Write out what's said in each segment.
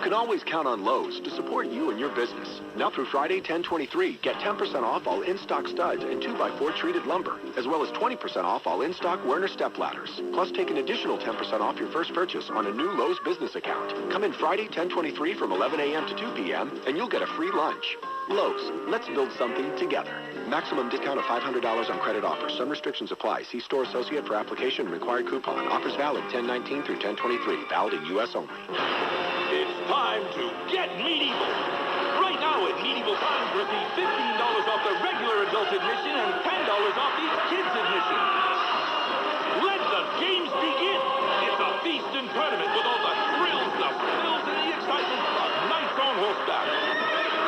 can always count on Lowe's to support you and your business. Now through Friday, 10/23, get 10% off all in-stock studs and 2x4 treated lumber, as well as 20% off all in-stock Werner step ladders. Plus, take an additional 10% off your first purchase on a new Lowe's business account. Come in Friday, 10/23 from 11 a.m. to 2 p.m., and you'll get a free lunch. Lowe's, let's build something together. Maximum discount of $500 on credit offers. Some restrictions apply. See store associate for application and required coupon. Offers valid 10/19 through 10/23. Valid in U.S. only. It's time to get medieval. Right now at Medieval Times, receive $15 off the regular adult admission and $10 off each kid's admission. Let the games begin. It's a feast and tournament with all the thrills, the thrills, and the excitement of nights on horseback.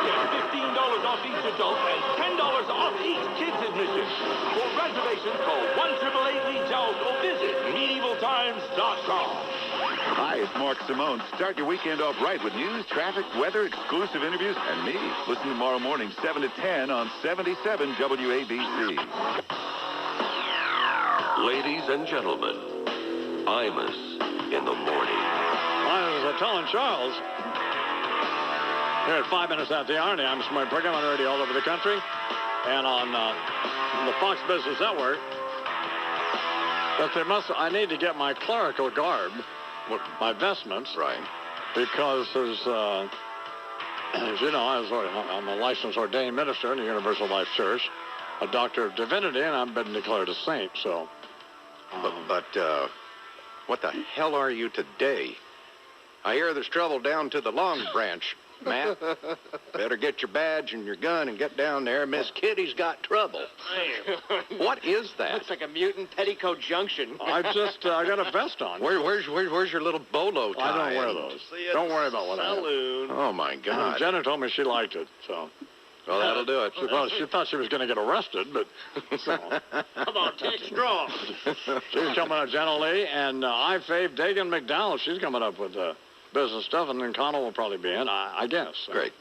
Get $15 off each adult and $10 off each kid's admission. For reservations, call 1-888-LEE-JOUST or visit MedievalTimes.com. Hi, it's Mark Simone. Start your weekend off right with news, traffic, weather, exclusive interviews, and me. Listen tomorrow morning, 7 to 10 on 77 WABC. Ladies and gentlemen, Imus in the morning. Hi, this is Talon Charles. Here at 5 minutes after the hour, the Imus morning program on radio all over the country and on the Fox Business Network. But I need to get my clerical garb, my vestments, Right. because as you know, I'm a licensed ordained minister in the Universal Life Church, a doctor of divinity, and I've been declared a saint. So, But what the hell are you today? I hear there's trouble down to the Long Branch, Matt. Better get your badge and your gun and get down there. Miss Kitty's got trouble. What is that? Looks like a mutant petticoat junction. I got a vest on. Where's your little bolo tie? I don't wear those. Don't worry about what I have. Oh, my God. Jenna told me she liked it, so. Well, that'll do it. Well, she thought she was going to get arrested, but so. Come on, take straw. She's coming up, Jenna Lee, and I fave Dagan McDowell. She's coming up with business stuff, and then Connell will probably be in, I guess. So. Great.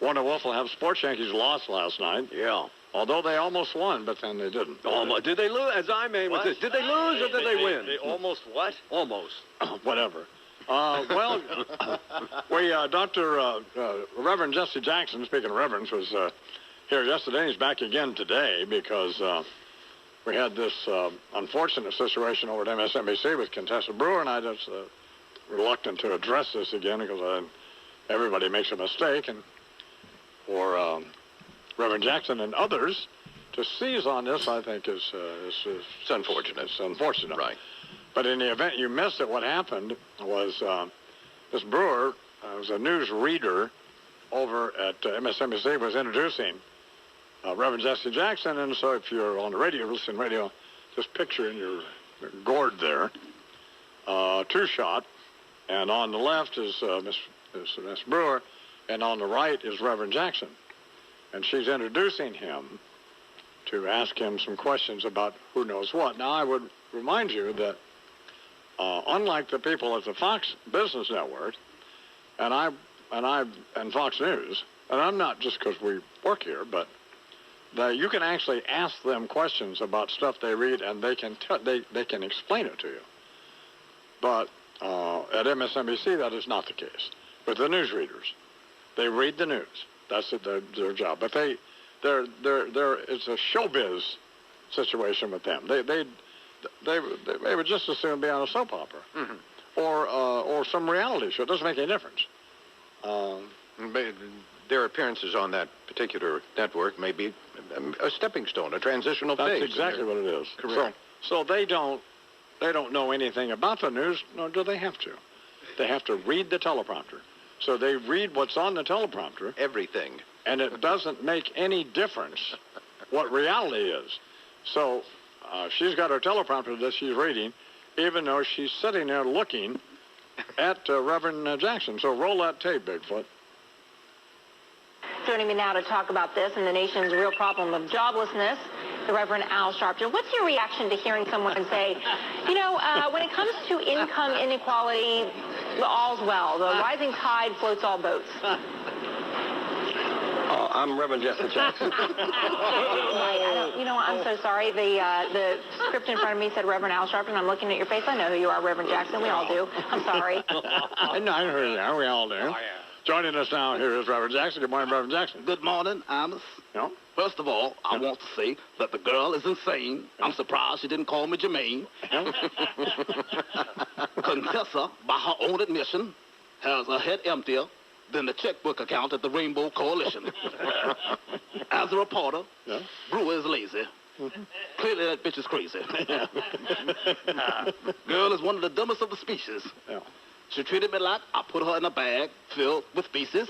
Wonder Wolf will have Sports Yankees lost last night. Yeah. Although they almost won, but then they didn't. Almost. Did they lose? As I mean, did they lose or did they win? They almost what? Almost. Whatever. Well, Dr. Reverend Jesse Jackson, speaking of reverends, was here yesterday. He's back again today because we had this unfortunate situation over at MSNBC with Contessa Brewer, and I just reluctant to address this again because everybody makes a mistake, and for Reverend Jackson and others to seize on this, I think is It's unfortunate. It's unfortunate. Right. But in the event you missed it, what happened was this Brewer was a news reader over at MSNBC, was introducing Reverend Jesse Jackson. And so if you're on the radio, listening radio, just picture in your gourd there, two-shot. And on the left is Miss Brewer, and on the right is Reverend Jackson. And she's introducing him to ask him some questions about who knows what. Now, I would remind you that unlike the people at the Fox Business Network and Fox News, and I'm not just because we work here, but that you can actually ask them questions about stuff they read, and they can explain it to you. But at MSNBC, that is not the case. With the newsreaders, they read the news. That's their job. But it's a showbiz situation with them. They would just as soon be on a soap opera, or some reality show. It doesn't make any difference. Their appearances on that particular network may be a stepping stone, a transitional phase. That's exactly what it is. Correct. So they don't know anything about the news, nor do they have to. They have to read the teleprompter. So they read what's on the teleprompter. Everything. And it doesn't make any difference what reality is. So she's got her teleprompter that she's reading, even though she's sitting there looking at Reverend Jackson. So roll that tape, Bigfoot. Joining me now to talk about this and the nation's real problem of joblessness, the Reverend Al Sharpton. What's your reaction to hearing someone say, when it comes to income inequality, all's well. The rising tide floats all boats. I'm Reverend Jesse Jackson. I'm so sorry. The script in front of me said Reverend Al Sharpton. I'm looking at your face. I know who you are, Reverend Jackson. We all do. I'm sorry. I know who you are. We all do. Joining us now, here is Reverend Jackson. Good morning, Reverend Jackson. Good morning, Imus. Yeah. First of all, I want to say that the girl is insane. I'm surprised she didn't call me Jermaine. Contessa, by her own admission, has her head emptier than the checkbook account at the Rainbow Coalition. As a reporter, Brewer is lazy. Clearly that bitch is crazy. Girl is one of the dumbest of the species. Yeah. She treated me like I put her in a bag filled with feces.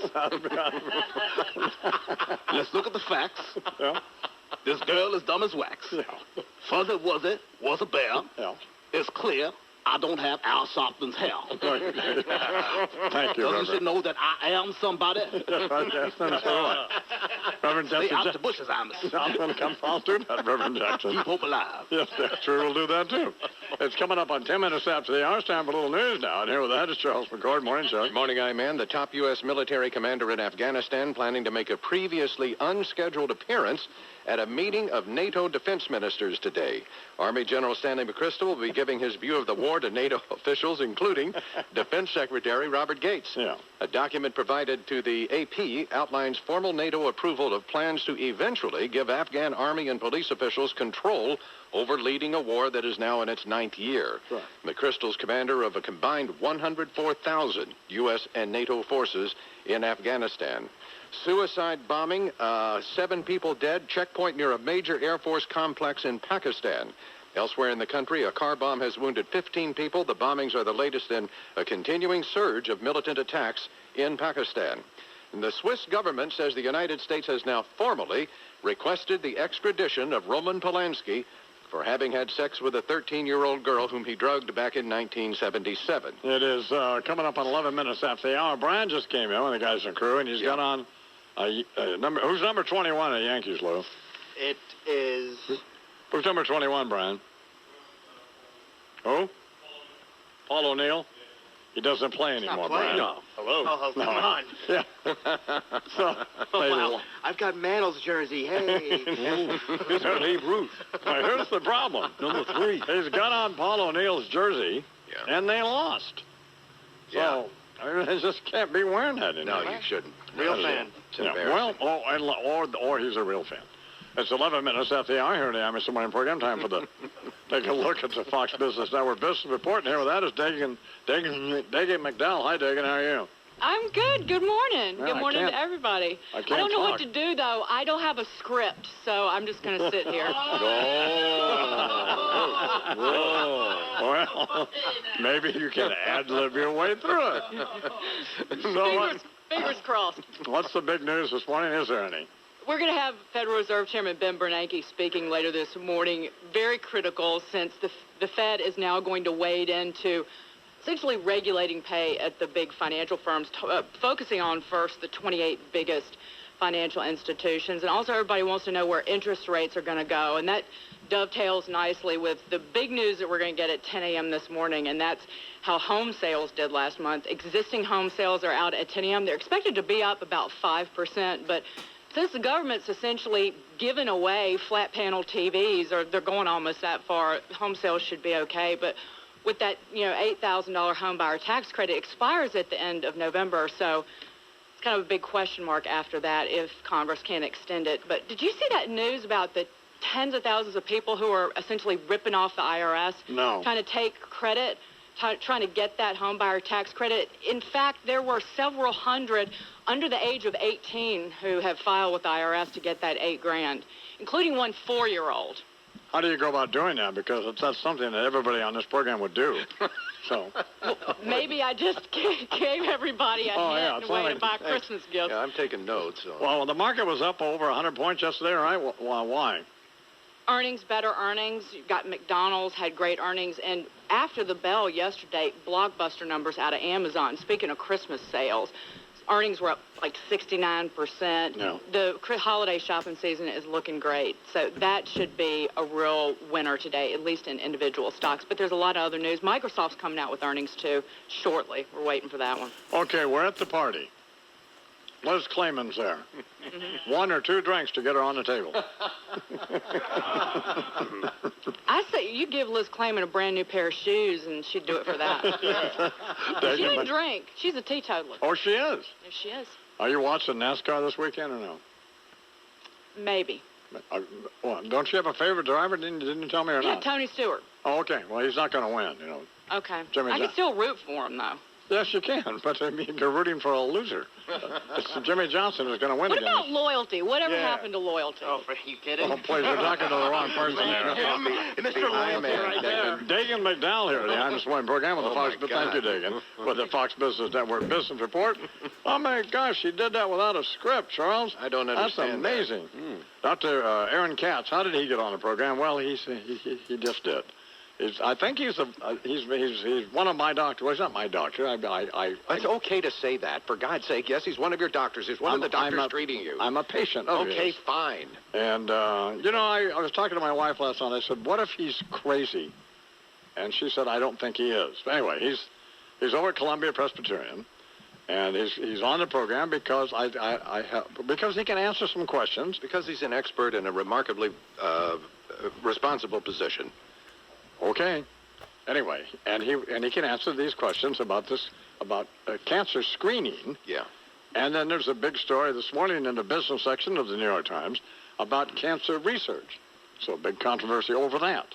Let's look at the facts. Yeah. This girl is dumb as wax. Yeah. Fuzzy Wuzzy was a bear. Yeah. It's clear I don't have Al Sharpton's hair. Thank you, Doesn't Reverend. she know that I am somebody? Reverend Stay Jackson. out the bushes, Imus. I'm going to come fall through that, Reverend Jackson. Keep hope alive. Yes, that's true. We'll do that, too. It's coming up on 10 minutes after the hour. It's time for a little news now. And here with that is Charles McCord. Morning, Chuck. Good morning, I'm the top U.S. military commander in Afghanistan, planning to make a previously unscheduled appearance at a meeting of NATO defense ministers today. Army General Stanley McChrystal will be giving his view of the war to NATO officials, including Defense Secretary Robert Gates. Yeah. A document provided to the AP outlines formal NATO approval of plans to eventually give Afghan Army and police officials control over leading a war that is now in its 9th year. Right. McChrystal's commander of a combined 104,000 U.S. and NATO forces in Afghanistan. Suicide bombing, 7 people dead, checkpoint near a major Air Force complex in Pakistan. Elsewhere in the country, a car bomb has wounded 15 people. The bombings are the latest in a continuing surge of militant attacks in Pakistan. And the Swiss government says the United States has now formally requested the extradition of Roman Polanski for having had sex with a 13-year-old girl whom he drugged back in 1977. It is coming up on 11 minutes after the hour. Brian just came in, one of the guys in the crew, and he's got on who's number 21 at Yankees, Lou? It is... Who's number 21, Brian? Who? Paul O'Neill? He doesn't play anymore, Brian. No. Hello? Oh, come on. Yeah. So, Wow. I've got Mantle's jersey. Hey. Here's Babe Ruth. Here's the problem. Number 3. He's got on Paul O'Neill's jersey, and they lost. So, I mean, they just can't be wearing that anymore. No, you shouldn't. Real fan. It's Yeah, embarrassing. well, or he's a real fan. It's 11 minutes after the hour here in the Imus Morning Program. Time for the take a look at the Fox Business Network Business Report. And here with that is Dagan McDowell. Hi, Dagan. How are you? I'm good. Good morning. Well, Good morning I to everybody. I can't don't know talk. what to do, though. I don't have a script, so I'm just going to sit here. Well, maybe you can ad-lib your way through it. So Fingers crossed. what's the big news this morning? Is there any? We're going to have Federal Reserve Chairman Ben Bernanke speaking later this morning. Very critical since the Fed is now going to wade into essentially regulating pay at the big financial firms, focusing on first the 28 biggest financial institutions. And also everybody wants to know where interest rates are going to go. And that dovetails nicely with the big news that we're going to get at 10 a.m. this morning, and that's how home sales did last month. Existing home sales are out at 10 a.m. They're expected to be up about 5%, but since the government's essentially given away flat panel TVs, or they're going almost that far, home sales should be okay. But with that, $8,000 home buyer tax credit expires at the end of November, so it's kind of a big question mark after that if Congress can extend it. But did you see that news about the tens of thousands of people who are essentially ripping off the IRS? No. Trying to take credit, trying to get that home buyer tax credit. In fact, there were several hundred under the age of 18 who have filed with the IRS to get that $8,000, including one 4-year-old. How do you go about doing that? Because that's something that everybody on this program would do. So. Maybe I just gave everybody a hint and a way to buy Christmas gifts. Yeah, I'm taking notes. So. Well, the market was up over 100 points yesterday, right? Why? Earnings, better earnings. You've got McDonald's had great earnings. And after the bell yesterday, blockbuster numbers out of Amazon. Speaking of Christmas sales, earnings were up like 69%. No. The holiday shopping season is looking great. So that should be a real winner today, at least in individual stocks. But there's a lot of other news. Microsoft's coming out with earnings, too, shortly. We're waiting for that one. Okay, we're at the party. Liz Clayman's there. One or two drinks to get her on the table. I say you give Liz Clayman a brand new pair of shoes, and she'd do it for that. She didn't drink. She's a teetotaler. Oh, she is? Yes, she is. Are you watching NASCAR this weekend or no? Maybe. Well, don't you have a favorite driver? Didn't you tell me or Yeah, not? Tony Stewart. Oh, okay. Well, he's not going to win, you know. Okay. Jimmy I can still root for him, though. Yes, you can, but I mean, you're rooting for a loser. Jimmy Johnson is going to win What again. about loyalty? Whatever happened to loyalty? Oh, are you kidding? Oh, please, you're talking to the wrong person there. Mr. Loyalty right there. Dagan McDowell here, the Imus Morning program with the Fox. But thank you, Dagan, with the Fox Business Network Business Report. Oh my gosh, he did that without a script, Charles. I don't understand. That's amazing. Dr. Aaron Katz, how did he get on the program? Well, he just did. I think he's one of my doctors. Well, he's not my doctor. It's okay to say that. For God's sake, yes, he's one of your doctors. He's one of the doctors treating you. I'm a patient of Okay, his. fine. And, you know, I was talking to my wife last night. I said, what if he's crazy? And she said, I don't think he is. But anyway, he's over at Columbia Presbyterian, and he's on the program because because he can answer some questions. Because he's an expert in a remarkably responsible position. Okay. Anyway, and he can answer these questions about cancer screening. Yeah. And then there's a big story this morning in the business section of the New York Times about cancer research. So a big controversy over that.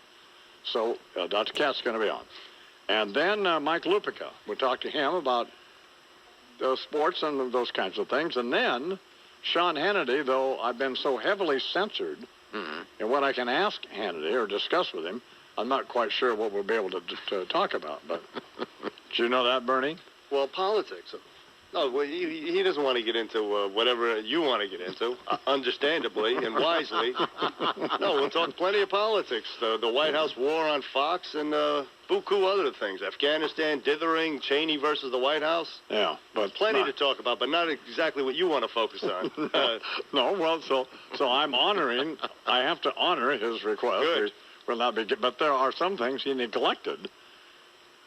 So Dr. Katz going to be on. And then Mike Lupica. We'll talk to him about sports and those kinds of things. And then Sean Hannity, though I've been so heavily censored in what I can ask Hannity or discuss with him, I'm not quite sure what we'll be able to talk about. But do you know that, Bernie? Well, politics. No, well, he doesn't want to get into whatever you want to get into, understandably and wisely. No, we'll talk plenty of politics. The White House war on Fox and buku other things. Afghanistan, dithering, Cheney versus the White House. Yeah, but plenty to talk about, but not exactly what you want to focus on. No, well, so I'm honoring. I have to honor his request. Good. Will not be, but there are some things he neglected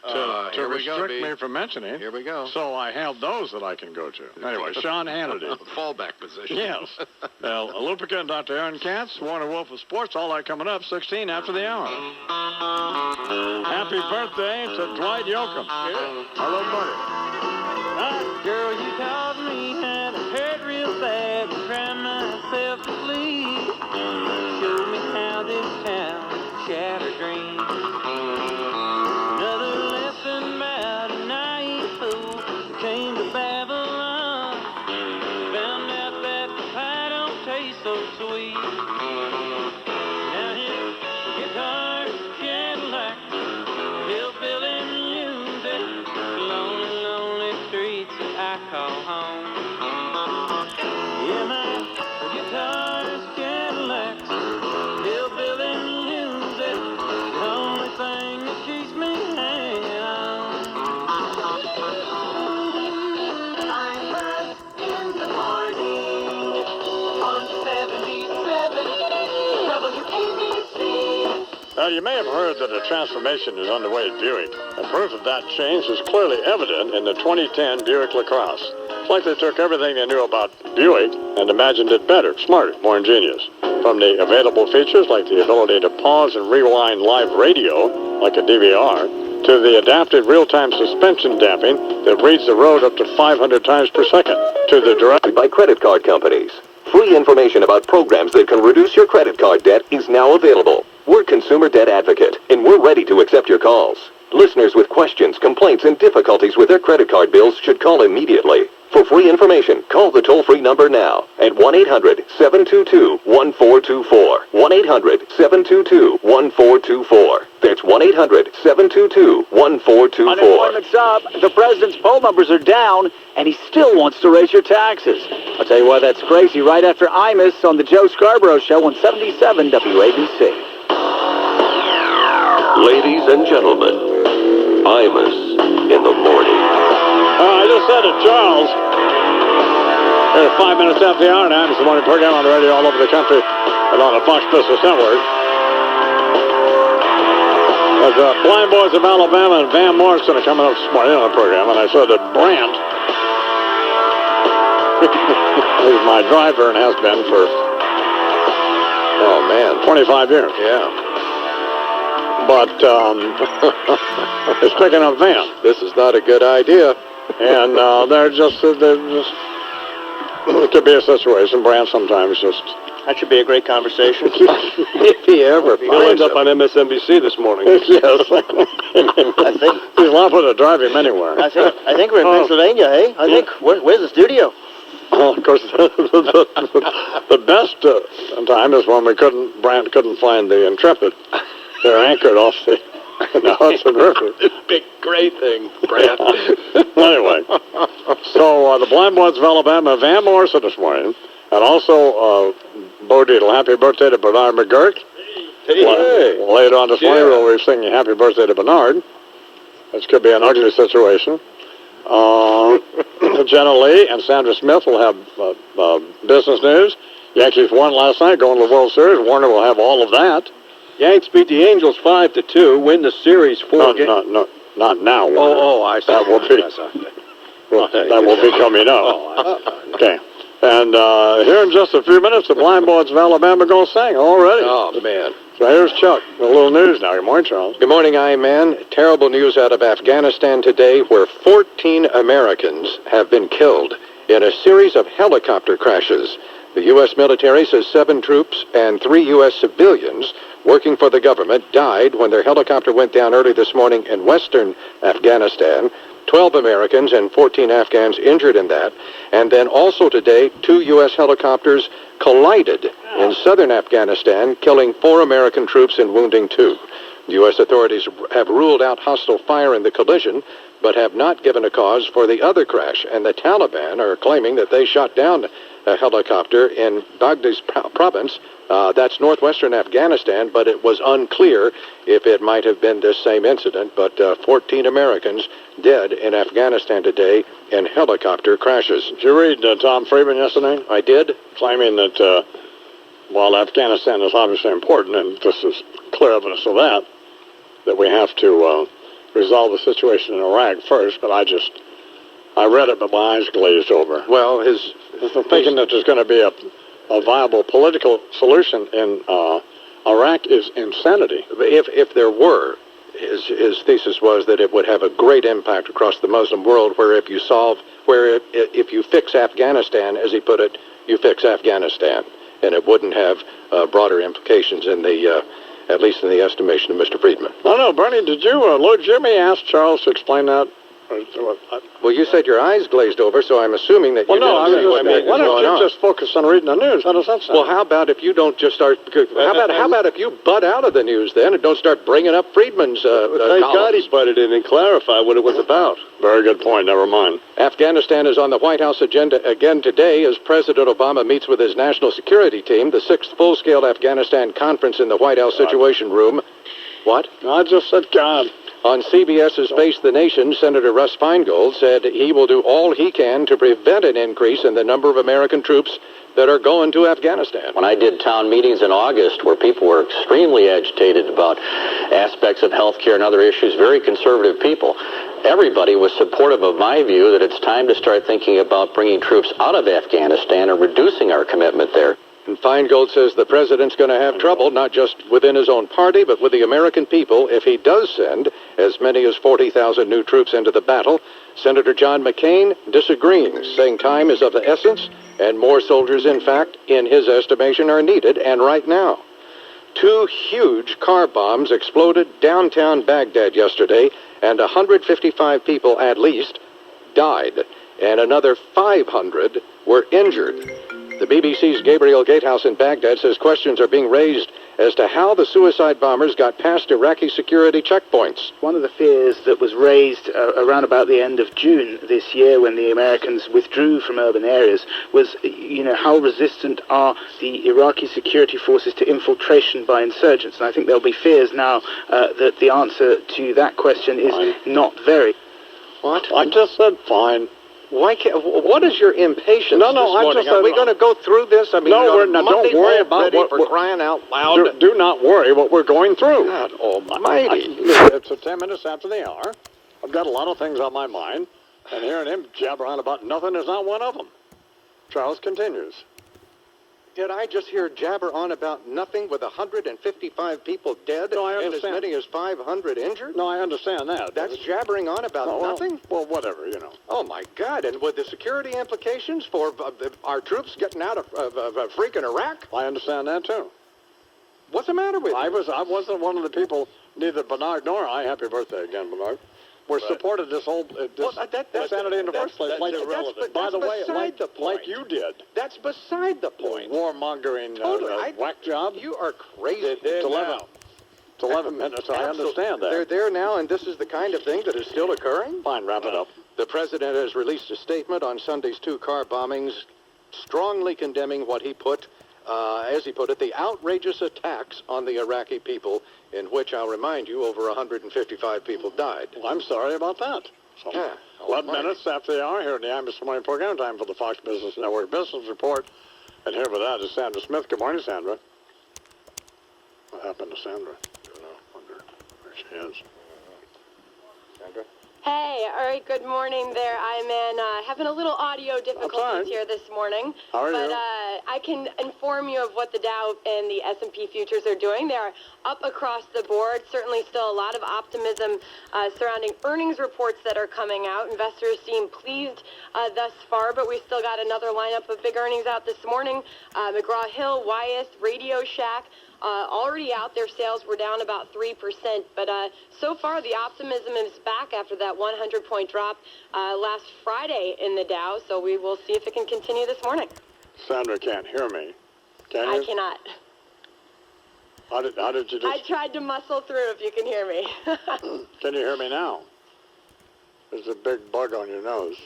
to restrict me from mentioning. Here we go. So I have those that I can go to. Anyway, Sean Hannity. Fallback position. Yes. Lupica and Dr. Aaron Katz, Warner Wolf of Sports, all that coming up, 16 after the hour. Happy birthday to Dwight Yoakam. Our little buddy. Girl, you taught me how to hurt real bad, cry myself to sleep. Show me how this town shattered dreams. Another lesson about a naive fool who came to Babylon. Found out that the pie don't taste so sweet. Now his guitar's Cadillac, hillbilly music, lonely, lonely streets that I call home. Yeah, my guitar's Cadillac, hillbilly music, the only thing that keeps me hanging on. Imus in the morning on 77 WABC. Now, you may have heard that a transformation is underway at Buick, and proof of that change is clearly evident in the 2010 Buick LaCrosse. It's like they took everything they knew about Buick and imagined it better, smarter, more ingenious. From the available features like the ability to pause and rewind live radio, like a DVR, to the adaptive real-time suspension damping that reads the road up to 500 times per second, to the direct... By credit card companies. Free information about programs that can reduce your credit card debt is now available. We're Consumer Debt Advocate, and we're ready to accept your calls. Listeners with questions, complaints, and difficulties with their credit card bills should call immediately. For free information, call the toll-free number now at 1-800-722-1424. 1-800-722-1424. That's 1-800-722-1424. Unemployment's up, the president's poll numbers are down, and he still wants to raise your taxes. I'll tell you why that's crazy right after Imus on the Joe Scarborough Show on 77 WABC. Ladies and gentlemen, Imus in the morning. I just said to Charles, here at 5 minutes after the hour now, it's the morning program on the radio all over the country and on the Fox Business Network. There's the Blind Boys of Alabama and Van Morrison are coming up this morning on the program, and I said that Brant, He's my driver and has been for, Oh, man. 25 years. Yeah. But it's picking up van. This is not a good idea. And they're just, it could be a situation. Brand sometimes just... That should be a great conversation. If he ever He'll end up on MSNBC this morning. Yes. I think He's liable to drive him anywhere. I think we're in Pennsylvania, hey? I think where's the studio? Oh, of course, the best time is when Brandt couldn't find the Intrepid. They're anchored off the Hudson River. Big great thing, Brad. Anyway, so the Blind Boys of Alabama, Van Morrison this morning, and also Bo Dietl. Happy birthday to Bernard McGurk. Hey. Later on this morning, we'll be singing Happy Birthday to Bernard. This could be an ugly situation. Jenna Lee and Sandra Smith will have business news. Yankees won last night, going to the World Series. Warner will have all of that. Yanks beat the Angels 5-2, win the series 4 games. No, not now. Warner. I see. That will be. That will be coming up. Okay. And here in just a few minutes, the Blind Boys of Alabama are going to sing already. Oh, man. So here's Chuck. A little news now. Good morning, Charles. Good morning, man. Terrible news out of Afghanistan today where 14 Americans have been killed in a series of helicopter crashes. The U.S. military says 7 troops and 3 U.S. civilians working for the government died when their helicopter went down early this morning in western Afghanistan. 12 Americans and 14 Afghans injured in that. And then also today, 2 U.S. helicopters collided in southern Afghanistan, killing 4 American troops and wounding 2. U.S. authorities have ruled out hostile fire in the collision, but have not given a cause for the other crash. And the Taliban are claiming that they shot down a helicopter in Baghdad province. That's northwestern Afghanistan, but it was unclear if it might have been this same incident. But 14 Americans dead in Afghanistan today in helicopter crashes. Did you read Tom Friedman yesterday? I did. Claiming that while Afghanistan is obviously important, and this is clear evidence of that we have to resolve the situation in Iraq first, but I read it, but my eyes glazed over. Well, thinking that there's going to be a viable political solution in Iraq is insanity. If there were, his thesis was that it would have a great impact across the Muslim world, where if you fix Afghanistan, as he put it, you fix Afghanistan, and it wouldn't have broader implications in the, at least in the estimation of Mr. Friedman. No, Bernie, did you, Lord Jimmy asked Charles to explain that? Well, you said your eyes glazed over, so I'm assuming that you why don't you just focus on reading the news? How does that sound? Well, how about if you don't just start... How about if you butt out of the news then and don't start bringing up Friedman's Thank God he butted in and clarified what it was about. Very good point. Never mind. Afghanistan is on the White House agenda again today as President Obama meets with his national security team, the 6th full-scale Afghanistan conference in the White House Situation Room. What? I just said God. On CBS's Face the Nation, Senator Russ Feingold said he will do all he can to prevent an increase in the number of American troops that are going to Afghanistan. When I did town meetings in August where people were extremely agitated about aspects of health care and other issues, very conservative people, everybody was supportive of my view that it's time to start thinking about bringing troops out of Afghanistan and reducing our commitment there. And Feingold says the president's going to have trouble, not just within his own party, but with the American people if he does send as many as 40,000 new troops into the battle. Senator John McCain disagreeing, saying time is of the essence, and more soldiers, in fact, in his estimation, are needed, and right now. 2 huge car bombs exploded downtown Baghdad yesterday, and 155 people at least died, and another 500 were injured. The BBC's Gabriel Gatehouse in Baghdad says questions are being raised as to how the suicide bombers got past Iraqi security checkpoints. One of the fears that was raised around about the end of June this year when the Americans withdrew from urban areas was, how resistant are the Iraqi security forces to infiltration by insurgents? And I think there'll be fears now that the answer to that question is not very. What? I just said fine. Why can't? What is your impatience? No, this morning? I just. Are we going to go through this? I mean, no, we're not. Don't worry about what we're crying out loud. Do not worry what we're going through. God Almighty! It's 10 minutes after the hour. I've got a lot of things on my mind, and hearing him jabber on about nothing is not one of them. Charles continues. Did I just hear jabber on about nothing with 155 people dead No, I and as understand. many as 500 injured? No, I understand that. That's jabbering on about nothing? Well, whatever, you know. Oh, my God. And with the security implications for our troops getting out of freaking Iraq? I understand that, too. What's the matter with you? I wasn't one of the people, neither Bernard nor I, happy birthday again, Bernard, supported this whole insanity in the first place. That's irrelevant. By the way, beside the point. like you did. That's beside the point. Warmongering whack job. You are crazy. It's 11 minutes. I understand that. They're there now, and this is the kind of thing that is still occurring? Fine, wrap it up. The president has released a statement on Sunday's 2 car bombings, strongly condemning what he put, as he put it, the outrageous attacks on the Iraqi people, in which, I'll remind you, over 155 people died. Well, I'm sorry about that. So, Yeah. 11 minutes after the hour here in the Imus Morning Program, time for the Fox Business Network Business Report. And here with that is Sandra Smith. Good morning, Sandra. What happened to Sandra? I don't know. Wonder where she is. Sandra? Hey, all right, good morning there, Iman. Having a little audio difficulties here this morning. How are but you? I can inform you of what the Dow and the S&P futures are doing. They are up across the board. Certainly still a lot of optimism surrounding earnings reports that are coming out. Investors seem pleased thus far, but we still got another lineup of big earnings out this morning. McGraw-Hill, Wyeth, Radio Shack, already out. Their sales were down about 3%, but so far the optimism is back after that 100-point drop last Friday in the Dow, so we will see if it can continue this morning. Sandra can't hear me. Can you? I cannot. How did you I tried to muscle through if you can hear me. Can you hear me now? There's a big bug on your nose.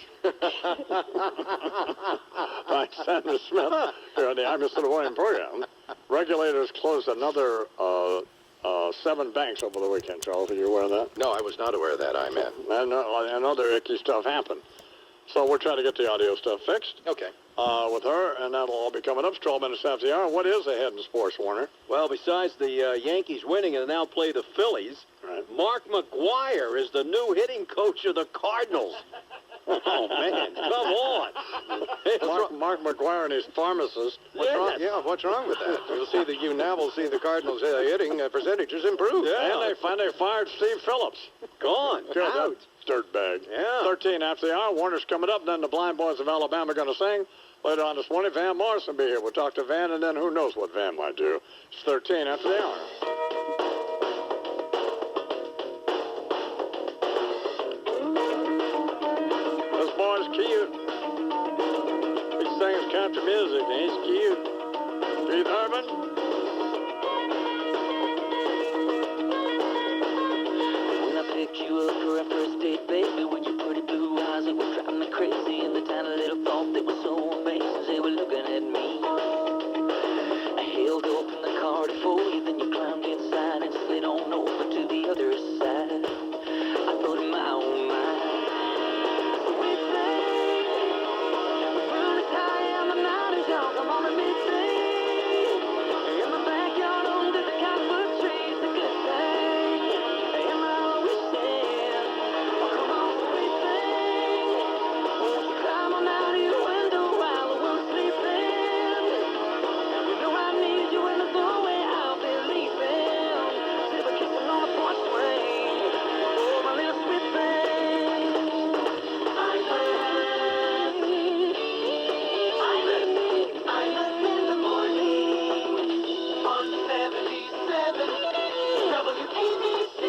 Hi, Sandra Smith here on the Imus in the Morning Program. Regulators closed another 7 banks over the weekend, Charles. Are you aware of that? No, I was not aware of that, Iman. And other icky stuff happened. So we're trying to get the audio stuff fixed. Okay. With her, and that'll all be coming up. 12 minutes after the hour. What is ahead in sports, Warner? Well, besides the Yankees winning and now play the Phillies, Mark McGwire is the new hitting coach of the Cardinals. Oh, man, come on. Mark McGwire and his pharmacist. What's wrong? Yeah, what's wrong with that? You now will see the Cardinals hitting percentages improve. Yeah. And they finally fired Steve Phillips. Gone. Out. Dirtbag. Yeah. 13 after the hour. Warner's coming up. Then the Blind Boys of Alabama are going to sing. Later on this morning, Van Morrison will be here. We'll talk to Van, and then who knows what Van might do. It's 13 after the hour. This boy's cute. He sings country music, and he's cute. Keith Urban. When I picked you up for our first date, baby, with your pretty blue eyes that were driving me crazy, and the tiny little thought that was so amazing, they were looking at me. I held open the car for you, then you climbed inside and slid on over to the other side. I thought in my own mind, sweet thing, the moon is high and the night is young, I'm on a mid-thing, in my backyard under the cottonwood trees, a good thing, am I always saying, oh come on sweet thing, won't you climb on out of your window while we're sleeping, you know I need you in the doorway, I'll be leaving, silver kissing on the porch swing, oh my little sweet thing. I'm in the morning on 77 WABC.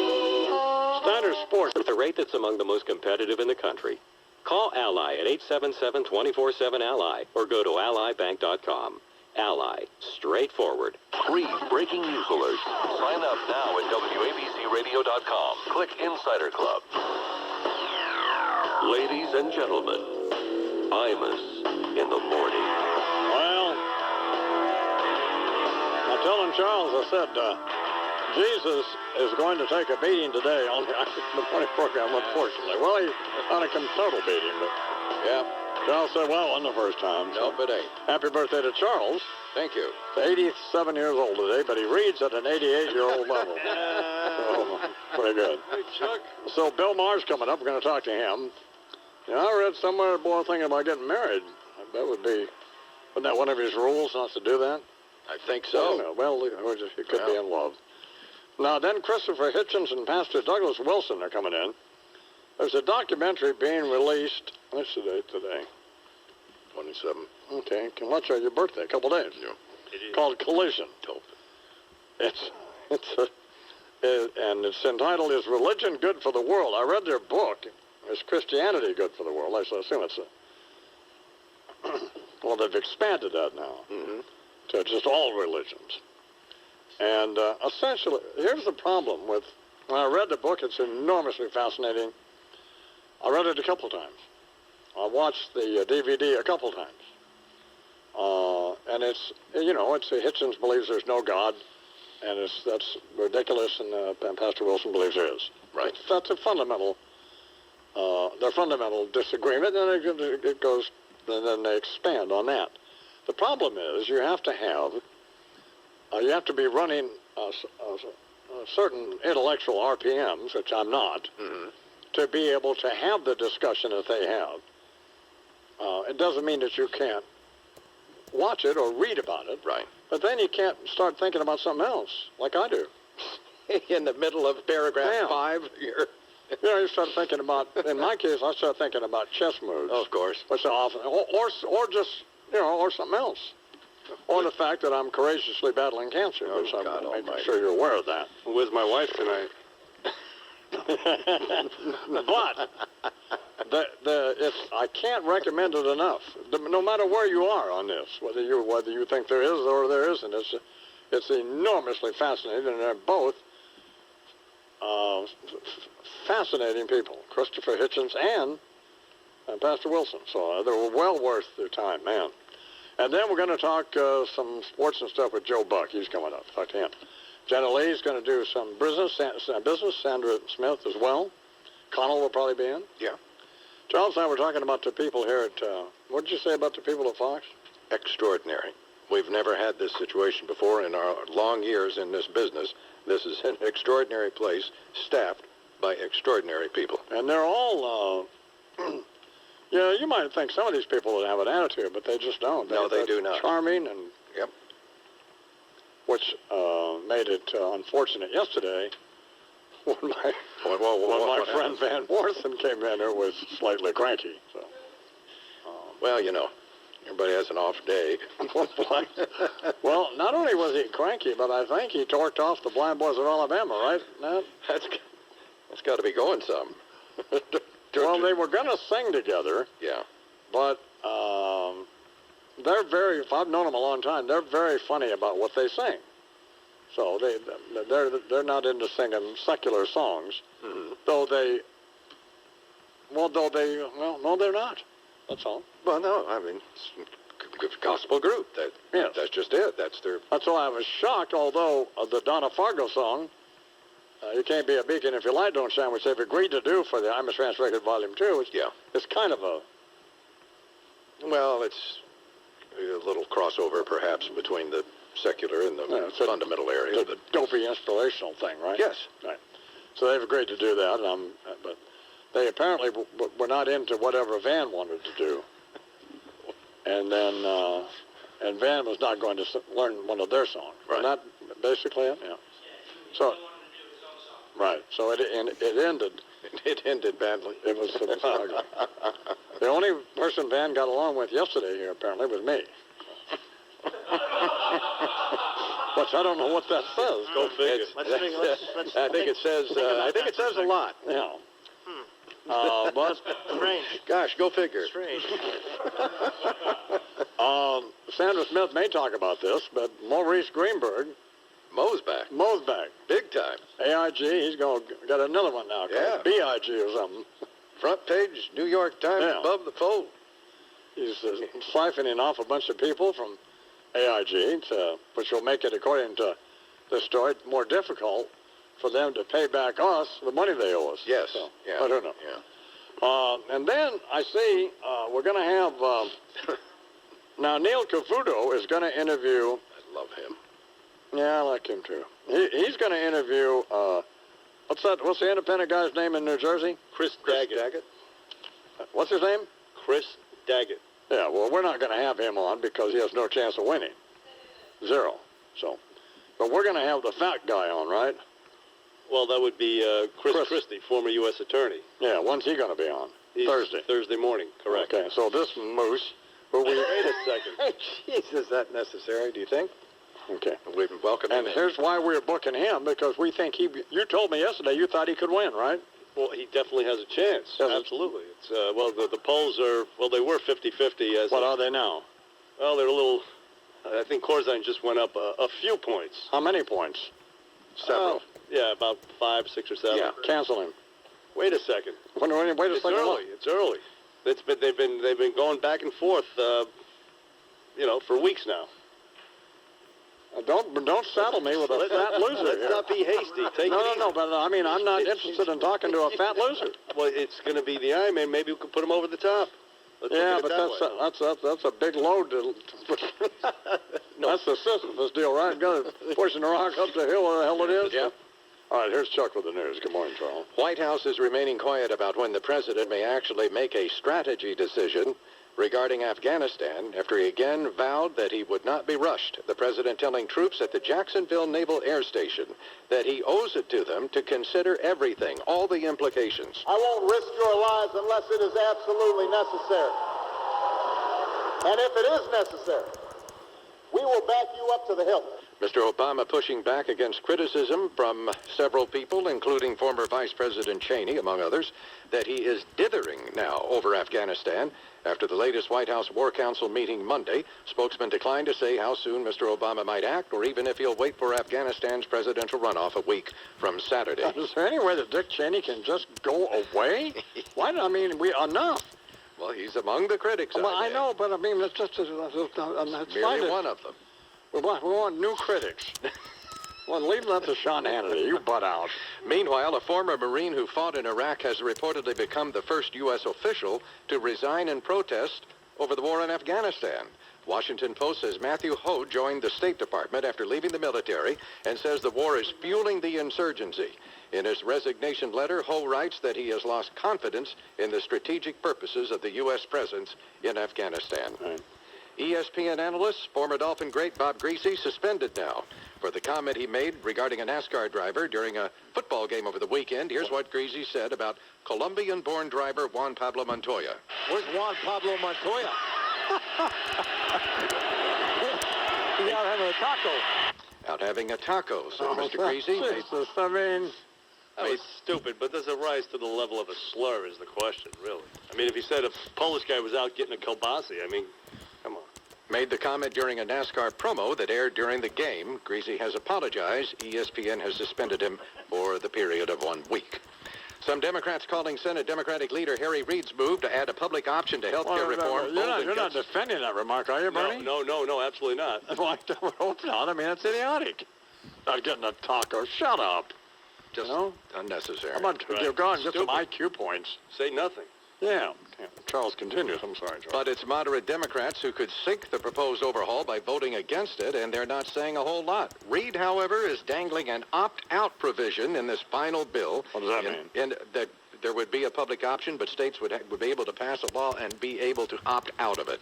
Standard Sports with a rate that's among the most competitive in the country. Call Ally at 877-24-7-ALLY or go to allybank.com. Ally. Straightforward. Free breaking news alerts. Sign up now at WABCRadio.com. Click Insider Club. Ladies and gentlemen, Imus in the morning. Well, I told him, Charles, I said, Jesus is going to take a beating today on the morning program, unfortunately. Well, he on a total beating, but yeah. Charles said, well, on the first time. So. Nope, it ain't. Happy birthday to Charles. Thank you. He's 87 years old today, but he reads at an 88-year-old level. So, pretty good. Hey, Chuck. So Bill Maher's coming up. We're going to talk to him. You know, I read somewhere a boy thinking about getting married. that would be, wasn't that one of his rules not to do that? I think so. Well, it could be in love. Now, then Christopher Hitchens and Pastor Douglas Wilson are coming in. There's a documentary being released. What's the date today? 27. Okay, what's your birthday? A couple days. Yeah. Called Collision. And it's entitled, Is Religion Good for the World? I read their book. Is Christianity Good for the World? I assume it's well, they've expanded that now to just all religions. And essentially, here's the problem with, when I read the book, it's enormously fascinating. I read it a couple times. I watched the DVD a couple times. And it's, Hitchens believes there's no God, and that's ridiculous, and Pastor Wilson believes there is. Right. That's a fundamental, their fundamental disagreement, and it goes, and then they expand on that. The problem is you have to be running certain intellectual RPMs, which I'm not, to be able to have the discussion that they have. It doesn't mean that you can't watch it or read about it. Right. But then you can't start thinking about something else, like I do. In the middle of paragraph 5, you start thinking about, in my case, I start thinking about chess moves. Of course. Which often, or just, or something else. Or the fact that I'm courageously battling cancer, which I'm making sure you're aware of that. With my wife tonight. But I can't recommend it enough. No matter where you are on this, whether you think there is or there isn't, it's enormously fascinating, and they're both fascinating people, Christopher Hitchens and Pastor Wilson. So they're well worth their time, man. And then we're going to talk some sports and stuff with Joe Buck. He's coming up. Talk to him. Jenna Lee's going to do some business. Sandra Smith as well. Connell will probably be in. Yeah. Charles and I were talking about the people here at, what did you say about the people at Fox? Extraordinary. We've never had this situation before in our long years in this business. This is an extraordinary place, staffed by extraordinary people. And they're all, you might think some of these people would have an attitude, but they just don't. They do not. Charming and... Yep. Which made it unfortunate yesterday when my friend Van Morrison came in who was slightly cranky. So. Well, everybody has an off day. Well, not only was he cranky, but I think he torqued off the Blind Boys of Alabama, right? No? That's got to be going some. Well, they were going to sing together. Yeah. But they're very, if I've known them a long time, they're very funny about what they sing. So they're not into singing secular songs, though they're not. That's all. Well, no, I mean, it's a gospel group. That's just it. That's why I was shocked, although the Donna Fargo song, You Can't Be a Beacon If Your Light Don't Shine, which they've agreed to do for the Imus Record Volume 2, it's kind of a... Well, it's a little crossover, perhaps, between the secular and the fundamental area. It's a dopey inspirational thing, right? Yes. Right. So they've agreed to do that, but they apparently were not into whatever Van wanted to do. And then, and Van was not going to learn one of their songs. Right. Not basically it? Yeah. So, right. So it ended. It ended badly. It was ugly. The only person Van got along with yesterday here, apparently, was me. Which I don't know what that says. Go figure. I think it says a lot. Yeah. But strange. Gosh, go figure. Strange. Sandra Smith may talk about this, but Maurice Greenberg, Mo's back. Big time. AIG, he's got another one now called BIG or something. Front page, New York Times, above the fold. He's siphoning off a bunch of people from AIG, which will make it, according to this story, more difficult for them to pay back us the money they owe us. Yes. So, Yeah. I don't know. Yeah. And then I see we're going to have... now, Neil Cavuto is going to interview... I love him. Yeah, I like him, too. He's going to interview... What's the independent guy's name in New Jersey? Chris Daggett. What's his name? Chris Daggett. Yeah, well, we're not going to have him on because he has no chance of winning. Zero. So, but we're going to have the fat guy on, right? Well, that would be Chris Christie, former U.S. attorney. Yeah, when's he going to be on? Thursday. Thursday morning, correct. Okay, so this moose, who we... Wait a second. Hey, jeez, is that necessary, do you think? Okay. We've welcomed him And in. here's why we're booking him, because we think you told me yesterday you thought he could win, right? Well, he definitely has a chance. Absolutely. It's well, the polls are, well, they were 50-50. What are they now? Well, they're a little, I think Corzine just went up a few points. How many points? Several. Yeah, about 5, 6, or 7. Yeah, cancel him. Wait a second. Wait a second. It's early. It's early. They've been going back and forth, for weeks now. Don't saddle me with a fat loser. Let's not be hasty. No, but I mean, I'm not interested in talking to a fat loser. Well, it's going to be the Iron Man. Maybe we could put him over the top. Yeah, but that's a big load. That's the Sisyphus deal, right? Pushing the rock up the hill, where the hell it is? Yeah. All right, here's Chuck with the news. Good morning, Charles. White House is remaining quiet about when the president may actually make a strategy decision regarding Afghanistan after he again vowed that he would not be rushed. The president telling troops at the Jacksonville Naval Air Station that he owes it to them to consider everything, all the implications. I won't risk your lives unless it is absolutely necessary. And if it is necessary, we will back you up to the hilt. Mr. Obama pushing back against criticism from several people, including former Vice President Cheney, among others, that he is dithering now over Afghanistan. After the latest White House War Council meeting Monday, spokesman declined to say how soon Mr. Obama might act or even if he'll wait for Afghanistan's presidential runoff a week from Saturday. Is there any way that Dick Cheney can just go away? Why? I mean, enough. Well, he's among the critics. Well, I know, but I mean, it's just merely one of them. We want new critics. Well, leave that to Sean Hannity. You butt out. Meanwhile, a former Marine who fought in Iraq has reportedly become the first U.S. official to resign in protest over the war in Afghanistan. Washington Post says Matthew Ho joined the State Department after leaving the military and says the war is fueling the insurgency. In his resignation letter, Ho writes that he has lost confidence in the strategic purposes of the U.S. presence in Afghanistan. Right. ESPN analyst, former Dolphin great Bob Greasy, suspended now for the comment he made regarding a NASCAR driver during a football game over the weekend. Here's what Greasy said about Colombian-born driver Juan Pablo Montoya. Where's Juan Pablo Montoya? He's out having a taco. Out having a taco, so Mr. Greasy. I mean... That was stupid, but does it rise to the level of a slur is the question, really. I mean, if he said a Polish guy was out getting a kielbasa, I mean, come on. Made the comment during a NASCAR promo that aired during the game. Greasy has apologized. ESPN has suspended him for the period of 1 week. Some Democrats calling Senate Democratic leader Harry Reid's move to add a public option to health care reform. You're not defending that remark, are you, Bernie? No, absolutely not. Well, I would hope not. I mean, it's idiotic. Not getting a taco. Shut up. Just unnecessary. How about go on, get some IQ points? Say nothing. Yeah. Charles continues. I'm sorry, Charles. But it's moderate Democrats who could sink the proposed overhaul by voting against it, and they're not saying a whole lot. Reid, however, is dangling an opt-out provision in this final bill. What does that mean? And that there would be a public option, but states would be able to pass a law and be able to opt out of it.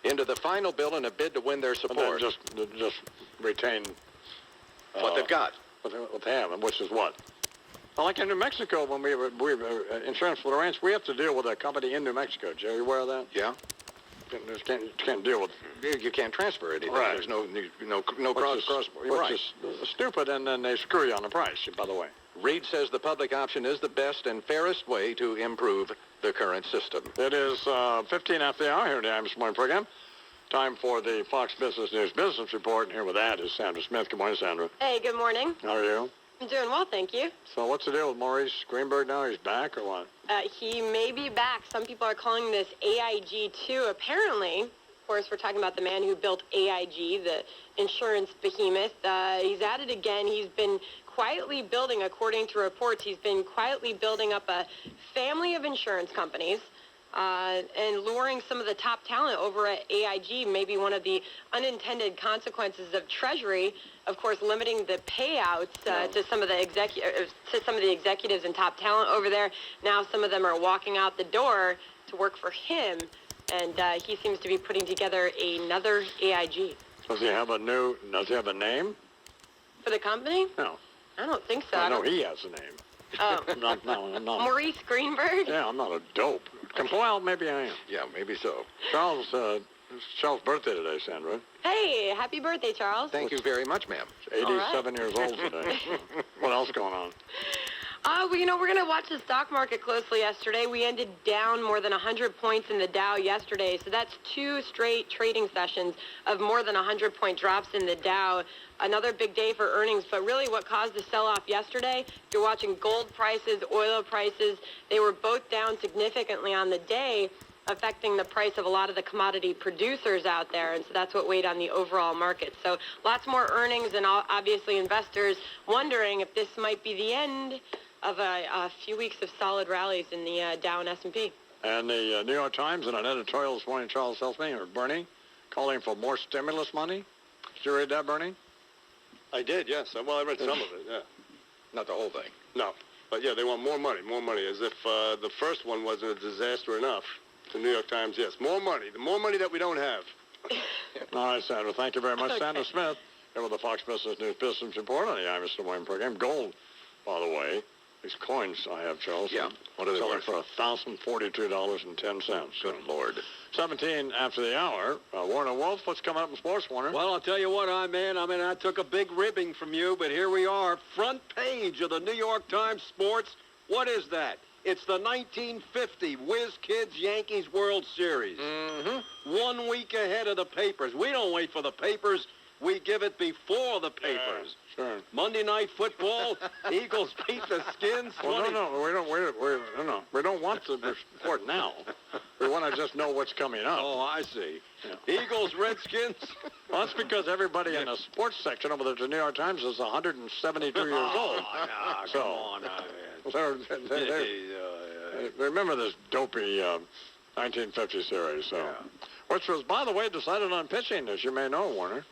Into the final bill in a bid to win their support. And then just retain what they've got. What they have, which is what? Well, like in New Mexico, when we insurance for the ranch, we have to deal with a company in New Mexico. Jerry, you aware of that? Yeah. You can't deal with. You can't transfer anything. Right. There's no cross. Which is stupid, and then they screw you on the price. By the way, Reid says the public option is the best and fairest way to improve the current system. It is 15 after the hour here in the Imus Morning Program. Time for the Fox Business News Business Report. And here with that is Sandra Smith. Good morning, Sandra. Hey, good morning. How are you? I'm doing well, thank you. So what's the deal with Maurice Greenberg now? He's back or what? He may be back. Some people are calling this AIG-2. Apparently, of course, we're talking about the man who built AIG, the insurance behemoth. He's at it again. He's been quietly building, according to reports, he's been quietly building up a family of insurance companies. And luring some of the top talent over at AIG may be one of the unintended consequences of Treasury, of course, limiting the payouts to some of the executives and top talent over there. Now some of them are walking out the door to work for him. and he seems to be putting together another AIG. Does he have a name? For the company? No. I don't think so. I know he has a name. Oh. I'm not. Maurice Greenberg? Yeah, I'm not a dope. Well, maybe I am. Yeah, maybe so. Charles, it's Charles' birthday today, Sandra. Hey, happy birthday, Charles. Thank you very much, ma'am. 87 years old today. What else going on? Well, we're going to watch the stock market closely yesterday. We ended down more than 100 points in the Dow yesterday, so that's 2 straight trading sessions of more than 100-point drops in the Dow. Another big day for earnings, but really what caused the sell-off yesterday, if you're watching gold prices, oil prices, they were both down significantly on the day, affecting the price of a lot of the commodity producers out there, and so that's what weighed on the overall market. So lots more earnings, and obviously investors wondering if this might be the end of a few weeks of solid rallies in the Dow and S&P. And the New York Times, in an editorial this morning, Charles tells me, or Bernie, calling for more stimulus money. Did you read that, Bernie? I did, yes. Well, I read some of it, yeah. Not the whole thing. No. But, yeah, they want more money, as if the first one wasn't a disaster enough. The New York Times, yes. More money. The more money that we don't have. All right, Sandra. Thank you very much. Okay. Sandra Smith, here with the Fox Business News Business Report on the Imus to Wayne program. Gold, by the way. These coins I have, Charles. Yeah. What are they selling worth? for $1,042.10. Good Lord. 17 after the hour. Warner Wolf, what's coming up in sports, Warner? Well, I'll tell you what, I took a big ribbing from you, but here we are, front page of the New York Times Sports. What is that? It's the 1950 Whiz Kids Yankees World Series. Mm-hmm. 1 week ahead of the papers. We don't wait for the papers. We give it before the papers. Sure. Monday Night Football, Eagles beat the Skins. Well, we don't want the report now. We want to just know what's coming up. Oh, I see. Yeah. Eagles, Redskins. Well, that's because everybody in the sports section over there at the New York Times is 172 years old. No, so, come on. Remember this dopey 1950 series. So. Yeah. Which was, by the way, decided on pitching, as you may know, Warner.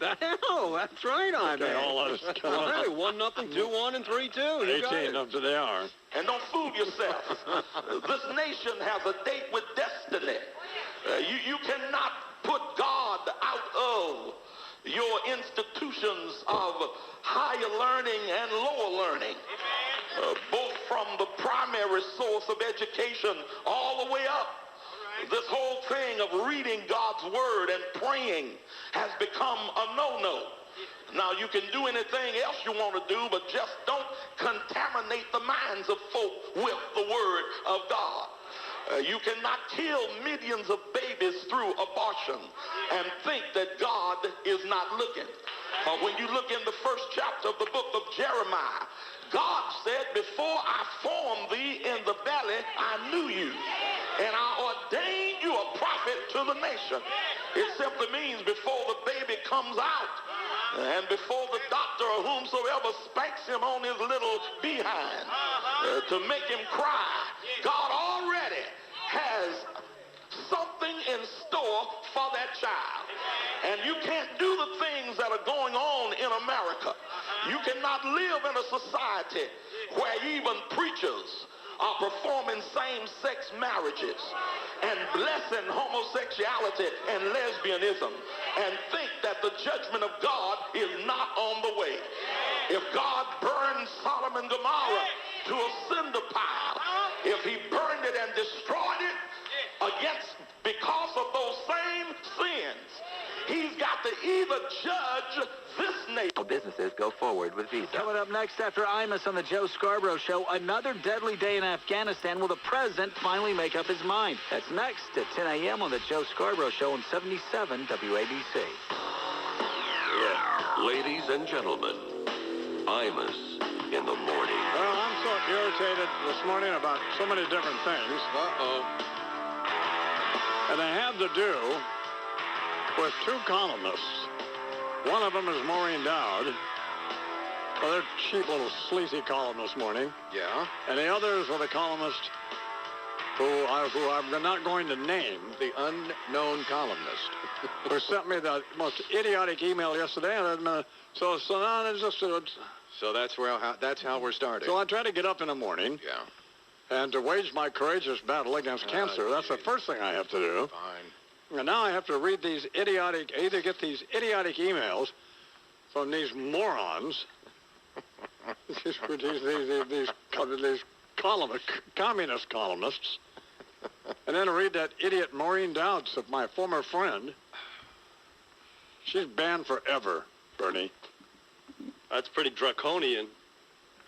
Oh, that's right, okay, all that is hey, 1-0, 2-1, and 3-2. 18 up to the hour. And don't fool yourself. This nation has a date with destiny. You cannot put God out of your institutions of higher learning and lower learning. Both from the primary source of education all the way up. This whole thing of reading God's word and praying has become a no-no. Now, you can do anything else you want to do, but just don't contaminate the minds of folk with the word of God. You cannot kill millions of babies through abortion and think that God is not looking. When you look in the first chapter of the book of Jeremiah, God said, before I formed thee in the belly, I knew you. And I ordained you a prophet to the nation. It simply means before the baby comes out and before the doctor or whomsoever spanks him on his little behind to make him cry, God already has something in store for that child. And you can't do the things that are going on in America. You cannot live in a society where even preachers are performing same-sex marriages and blessing homosexuality and lesbianism and think that the judgment of God is not on the way. If God burned Sodom and Gomorrah to a cinder pile, if he burned it and destroyed it because of those same sins, he's got to either judge this nation. Businesses go forward with Visa. Coming up next after Imus on the Joe Scarborough Show, another deadly day in Afghanistan. Will the president finally make up his mind? That's next at 10 a.m. on the Joe Scarborough Show on 77 WABC. Ladies and gentlemen, Imus in the morning. Well, I'm so irritated this morning about so many different things. And they have to do with two columnists. One of them is Maureen Dowd. Well, they're cheap little sleazy column this morning. Yeah. And the others were the columnists who I'm not going to name. The unknown columnist. Who sent me the most idiotic email yesterday. And so now it's just... So that's how we're starting. So I try to get up in the morning. Yeah. And to wage my courageous battle against cancer. That's the first thing I have to do. Fine. And now I have to read these either get these idiotic emails from these morons, these communist columnists, and then read that idiot Maureen Dowds, of my former friend. She's banned forever, Bernie. That's pretty draconian,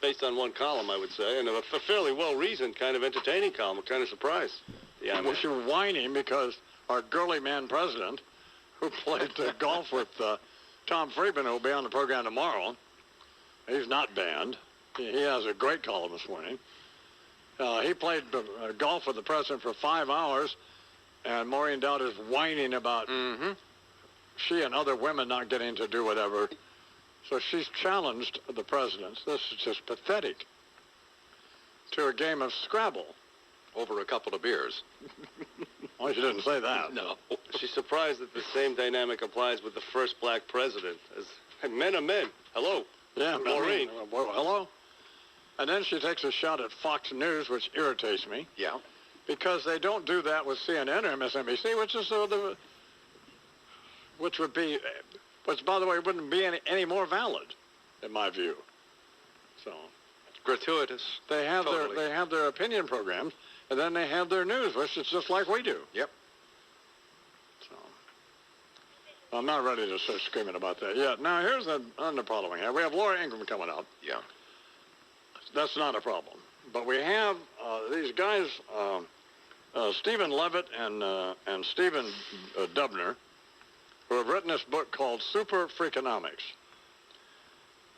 based on one column, I would say, and a fairly well-reasoned, kind of entertaining column. Kind of surprised. Yeah, well, she was whining because our girly man president, who played golf with Tom Friedman, who will be on the program tomorrow, he's not banned. He has a great column this morning. He played golf with the president for 5 hours, and Maureen Dowd is whining about she and other women not getting to do whatever. So she's challenged the president. This is just pathetic. To a game of Scrabble. Over a couple of beers. Well, she didn't say that. No. She's surprised that the same dynamic applies with the first black president. As men are men. Hello. Yeah, Maureen. Well, hello. And then she takes a shot at Fox News, which irritates me. Yeah. Because they don't do that with CNN or MSNBC, which by the way wouldn't be any more valid, in my view. So. It's gratuitous. They have their opinion programs. And then they have their news, which is just like we do. Yep. So, I'm not ready to start screaming about that yet. Now, here's the problem we have. We have Laura Ingraham coming out. Yeah. That's not a problem. But we have these guys, Stephen Levitt and Stephen Dubner, who have written this book called Super Freakonomics.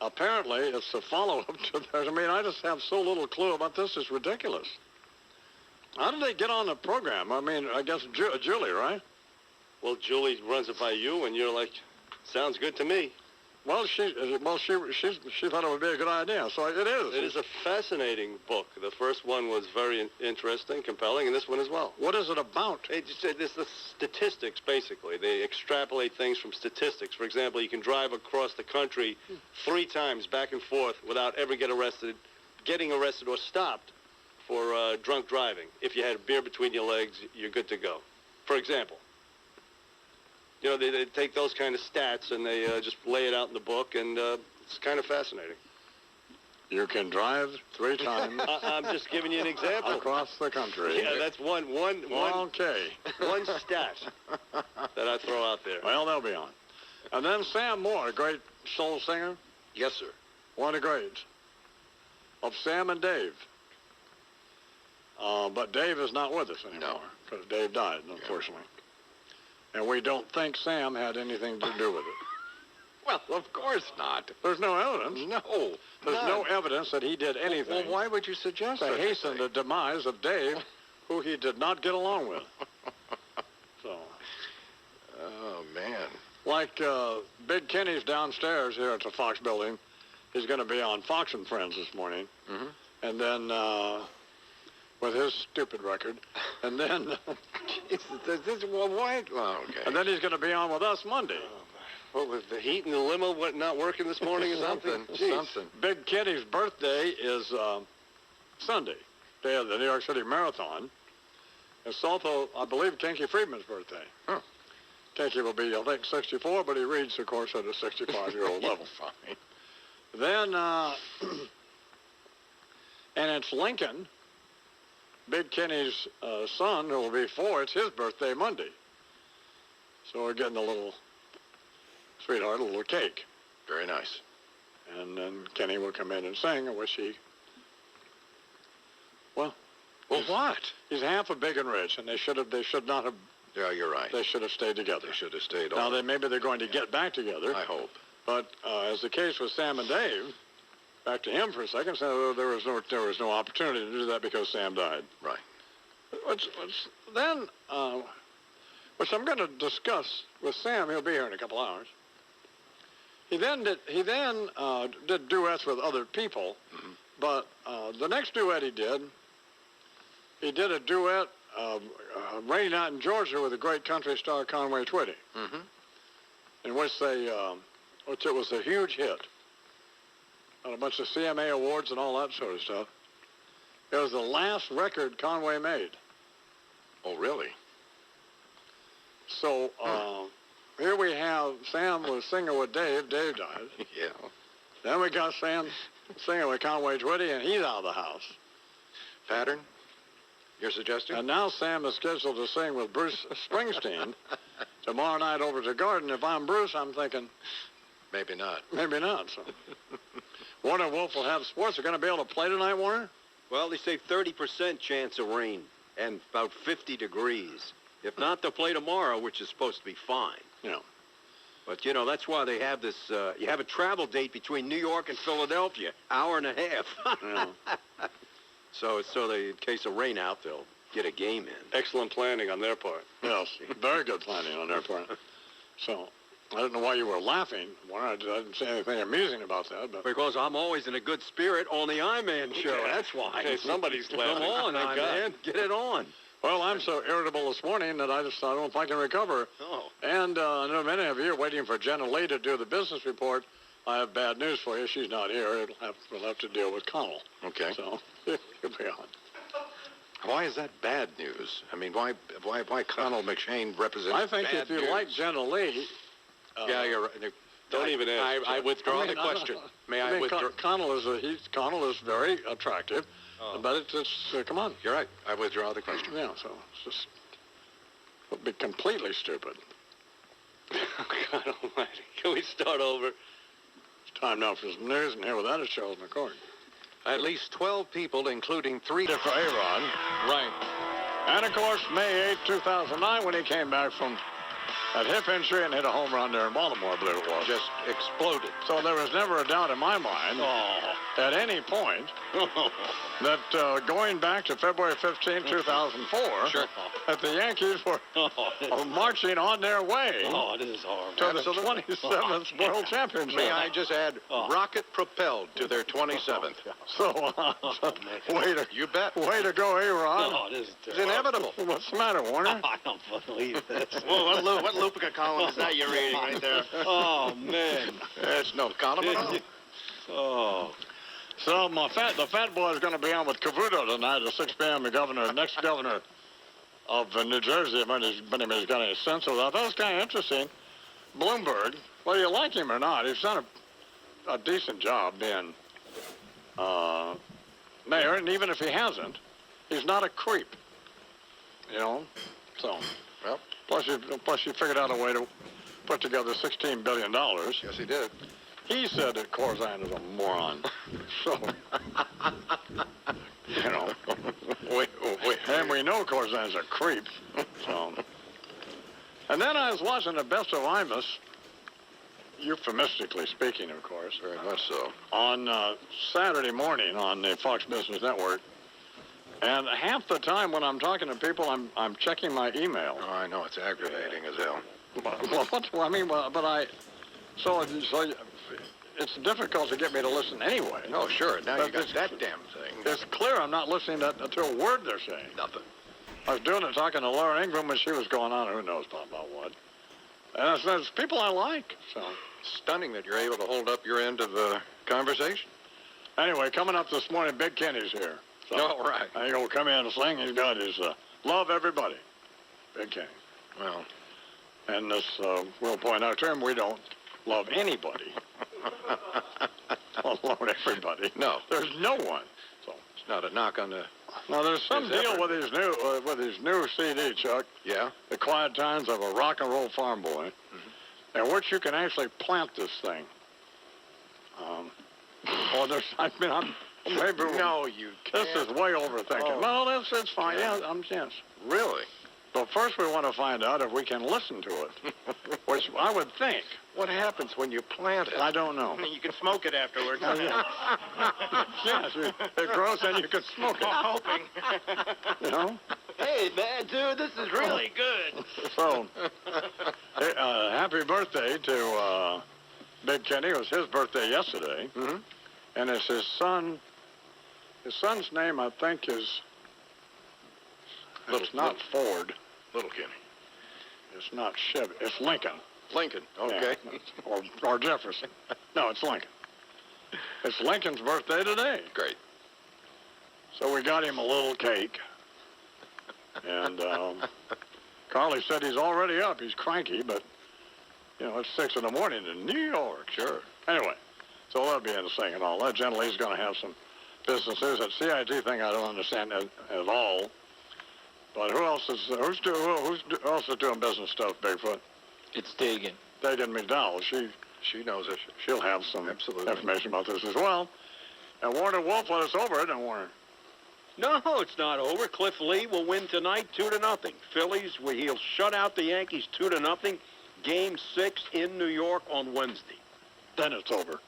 Apparently, it's a follow-up to theirs. I mean, I just have so little clue about this. It's ridiculous. How did they get on the program? I mean, I guess Julie, right? Well, Julie runs it by you, and you're like, sounds good to me. Well, she thought it would be a good idea, so it is. It is a fascinating book. The first one was very interesting, compelling, and this one as well. What is it about? It's the statistics, basically. They extrapolate things from statistics. For example, you can drive across the country 3 times back and forth without ever getting arrested or stopped for drunk driving. If you had a beer between your legs, you're good to go. For example. You know, they take those kind of stats and they just lay it out in the book, and it's kind of fascinating. You can drive 3 times. I'm just giving you an example. Across the country. Yeah, that's one okay. One stat that I throw out there. Well, they'll be on. And then Sam Moore, a great soul singer. Yes, sir. One of the greats. Of Sam and Dave. But Dave is not with us anymore. Because Dave died, unfortunately. And we don't think Sam had anything to do with it. Well, of course not. There's no evidence. No. There's no evidence that he did anything. Well, why would you suggest that? To hasten the demise of Dave, who he did not get along with. So. Oh, man. Like Big Kenny's downstairs here at the Fox building. He's going to be on Fox and Friends this morning. Mm-hmm. And then with his stupid record. And then... Why? Oh, okay. And then he's going to be on with us Monday. What, with the heat and the limo not working this morning or something? Something. Big Kenny's birthday is Sunday, day of the New York City Marathon. It's also, I believe, Kinky Friedman's birthday. Huh. Kinky will be, I think, 64, but he reads, of course, at a 65-year-old level. Fine. Then, and it's Lincoln, Big Kenny's son, who will be 4. It's his birthday Monday. So we're getting a little sweetheart, a little cake. Very nice. And then Kenny will come in and sing, which he... Well, what? He's half of Big and Rich, and they should not have... Yeah, you're right. They should have stayed together. They should have stayed on. Now, maybe they're going to get back together. I hope. But as the case with Sam and Dave, back to him for a second, so there was no opportunity to do that because Sam died. Right. Which I'm going to discuss with Sam. He'll be here in a couple hours. He then did duets with other people, but the next duet he did a duet Rainy Night in Georgia with the great country star Conway Twitty, in which it was a huge hit. Got a bunch of CMA awards and all that sort of stuff. It was the last record Conway made. Oh, really? So here we have Sam was singing with Dave. Dave died. Yeah. Then we got Sam singing with Conway Twitty, and he's out of the house. Pattern? You're suggesting? And now Sam is scheduled to sing with Bruce Springsteen tomorrow night over at the Garden. If I'm Bruce, I'm thinking, maybe not. Maybe not. So Warner Wolf will have sports. They're going to be able to play tonight, Warner? Well, they say 30% chance of rain and about 50 degrees. If not, they'll play tomorrow, which is supposed to be fine. Yeah. But, you know, that's why they have this, you have a travel date between New York and Philadelphia, hour and a half. Yeah. So they, in case of rain out, they'll get a game in. Excellent planning on their part. Yes, very good planning on their part. So, I don't know why you were laughing, Warner. I didn't say anything amusing about that. But Because I'm always in a good spirit on the I-Man show. Yeah. That's why. Okay, somebody's laughing. Come on, Thank God. I-Man. Get it on. Well, I'm so irritable this morning that I don't know if I can recover. Oh. And I know many of you are waiting for Jenna Lee to do the business report. I have bad news for you. She's not here. We'll have to deal with Connell. Okay. So, he'll be on. Why is that bad news? I mean, why Connell McShane represents I think bad if you news? like Jenna Lee... yeah, you're right. Don't even ask. I withdraw the question. May I withdraw? Connell is very attractive, but it's come on. You're right. I withdraw the question. Yeah, so it's just it would be completely stupid. God almighty. Can we start over? It's time now for some news, and here with that is Charles McCord. At least 12 people, including 3... For Aaron. Right. And, of course, May 8, 2009, when he came back from that hip injury and hit a home run there in Baltimore, I believe it was. Just exploded. So there was never a doubt in my mind at any point that going back to February 15, 2004, that the Yankees were marching on their way this is horrible. to the 27th World Championship. May I just add, rocket-propelled to their 27th. So, You bet. Way to go, A-Rod. This is It's inevitable. What's the matter, Warner? I don't believe this. Well, what Lupica column is that you're reading right there? Oh, man. It's no column at all. Oh. So the fat boy is going to be on with Cavuto tonight at 6 p.m. The next governor of New Jersey, if anybody's got any sense of that. I thought it was kind of interesting. Bloomberg, whether you like him or not, he's done a decent job being mayor, and even if he hasn't, he's not a creep. You know, so well, plus you figured out a way to put together $16 billion. Yes, he did. He said that Corzine is a moron. So, you know, and we know Corzine's a creep. So, and then I was watching the Best of Imus, euphemistically speaking, of course, very much so, on Saturday morning on the Fox Business Network. And half the time when I'm talking to people, I'm checking my email. Oh, I know, it's aggravating as hell. So it's difficult to get me to listen anyway. Oh, sure. Now you got that damn thing. It's clear I'm not listening to a word they're saying. Nothing. I was doing it talking to Laura Ingram when she was going on, who knows about what. And it's people I like. So stunning that you're able to hold up your end of the conversation. Anyway, coming up this morning, Big Kenny's here. So all right. I going to come in and sing. He's got his Love Everybody. Big Kenny. Well. And this, we'll point out to him, we don't love anybody. Love everybody. No. There's no one. So it's not a knock on the... Now, there's some deal with his new CD, Chuck. Yeah? The Quiet Times of a Rock and Roll Farm Boy. Mm-hmm. In which you can actually plant this thing. Maybe no, you can't. This is way overthinking. Oh. No, it's fine. Yeah, yes. Really? But first we want to find out if we can listen to it, which I would think. What happens when you plant it? I don't know. You can smoke it afterwards. Yes, it grows and you can smoke it. I'm hoping. You know? Hey, man, dude, this is really good. So, happy birthday to Big Kenny. It was his birthday yesterday. Mm-hmm. And it's his son. His son's name, I think, is... It's not Ford. Little Kenny. It's not Chevy. It's Lincoln. Lincoln, okay. Yeah. Or Jefferson. No, it's Lincoln. It's Lincoln's birthday today. Great. So we got him a little cake. And Carly said he's already up. He's cranky, but, it's 6 in the morning in New York. Sure. Anyway, so that'll be interesting and all. That gentleman's going to have some businesses. That CIT thing I don't understand at all. But who else is doing business stuff, Bigfoot? It's Dagan. Dagan McDowell. She knows it. She'll have some information about this as well. And Warner Wolf let us over it, and Warner. No, it's not over. Cliff Lee will win tonight 2-0. Phillies, he'll shut out the Yankees 2-0. Game 6 in New York on Wednesday. Then it's over.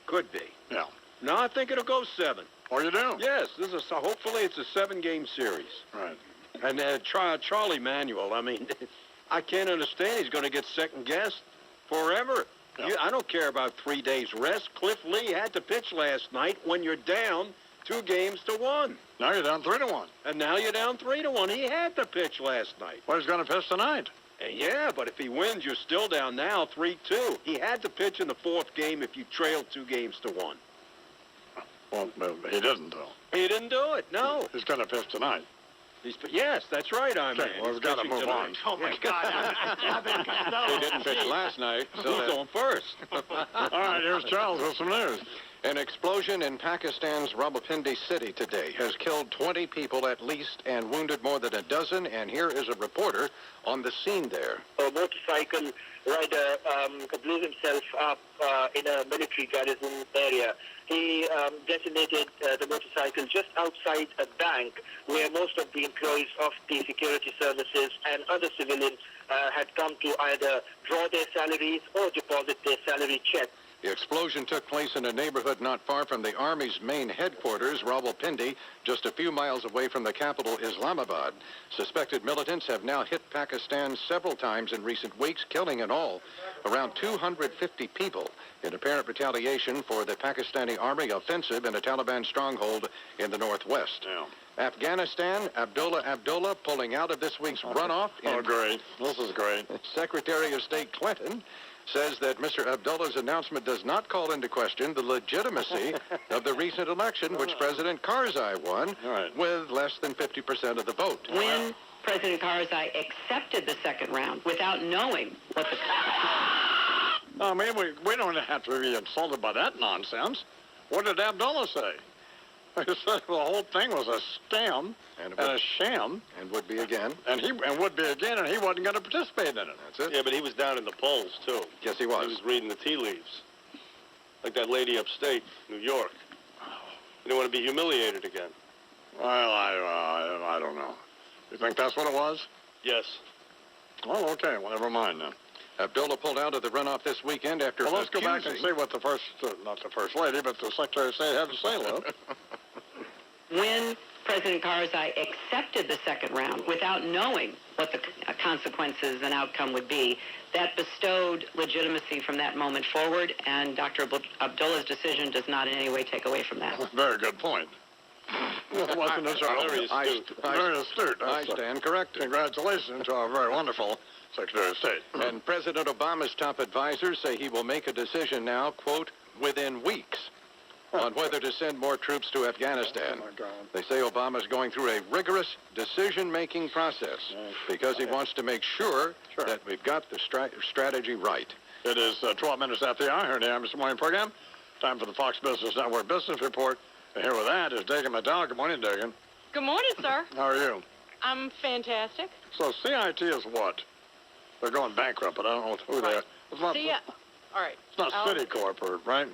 Could be. Yeah. No, I think it'll go 7. Oh, you do? Yes. Hopefully it's a 7-game series. Right. And Charlie Manuel, I can't understand. He's going to get second-guessed forever. Yeah. I don't care about 3 days rest. Cliff Lee had to pitch last night when you're down 2-1. Now you're down 3-1. And now you're down 3-1. He had to pitch last night. Well, he's going to pitch tonight. Yeah, but if he wins, you're still down now 3-2. He had to pitch in the 4th game if you trailed 2-1. Well, he didn't, though. He didn't do it, no. He's going to pitch tonight. Yes, that's right, Okay, well, we've got to move on. Oh, my God. He didn't pitch last night. So Who's on first? All right, here's Charles with some news. An explosion in Pakistan's Rawalpindi city today has killed 20 people at least and wounded more than a dozen. And here is a reporter on the scene there. A motorcycle rider blew himself up in a military garrison area. He detonated the motorcycle just outside a bank where most of the employees of the security services and other civilians had come to either draw their salaries or deposit their salary check. The explosion took place in a neighborhood not far from the Army's main headquarters, Rawalpindi, just a few miles away from the capital, Islamabad. Suspected militants have now hit Pakistan several times in recent weeks, killing in all around 250 people in apparent retaliation for the Pakistani Army offensive in a Taliban stronghold in the northwest. Yeah. Afghanistan, Abdullah pulling out of this week's runoff. Oh, great. This is great. Secretary of State Clinton says that Mr. Abdullah's announcement does not call into question the legitimacy of the recent election, which President Karzai won with less than 50% of the vote. When President Karzai accepted the second round without knowing what the... I mean, we don't have to be insulted by that nonsense. What did Abdullah say? He said the whole thing was a scam and a sham. And would be again. And would be again, and he wasn't going to participate in it. That's it. Yeah, but he was down in the polls, too. Yes, he was. He was reading the tea leaves. Like that lady upstate, New York. You don't want to be humiliated again. Well, I don't know. You think that's what it was? Yes. Well, okay. Well, never mind then. Abdullah pulled out of the runoff this weekend after Well, let's go back and see what the first, not the First Lady, but the Secretary of State had to say, Lou. When President Karzai accepted the second round without knowing what the consequences and outcome would be, that bestowed legitimacy from that moment forward, and Dr. Abdullah's decision does not in any way take away from that. Very good point. Wasn't it, Charles? Very astute. I stand corrected. Congratulations to our very wonderful Secretary of State. And President Obama's top advisors say he will make a decision now, quote, within weeks, on whether to send more troops to Afghanistan. Oh, my God. They say Obama's going through a rigorous decision-making process because he wants to make sure that we've got the strategy right. It is 12 minutes after the hour here in the Imus Morning Program. Time for the Fox Business Network Business Report. And here with that is Dagan McDowell. Good morning, Dagan. Good morning, sir. How are you? I'm fantastic. So CIT is what? They're going bankrupt, but I don't know who they are. It's not, all right. It's not Citicorp, right?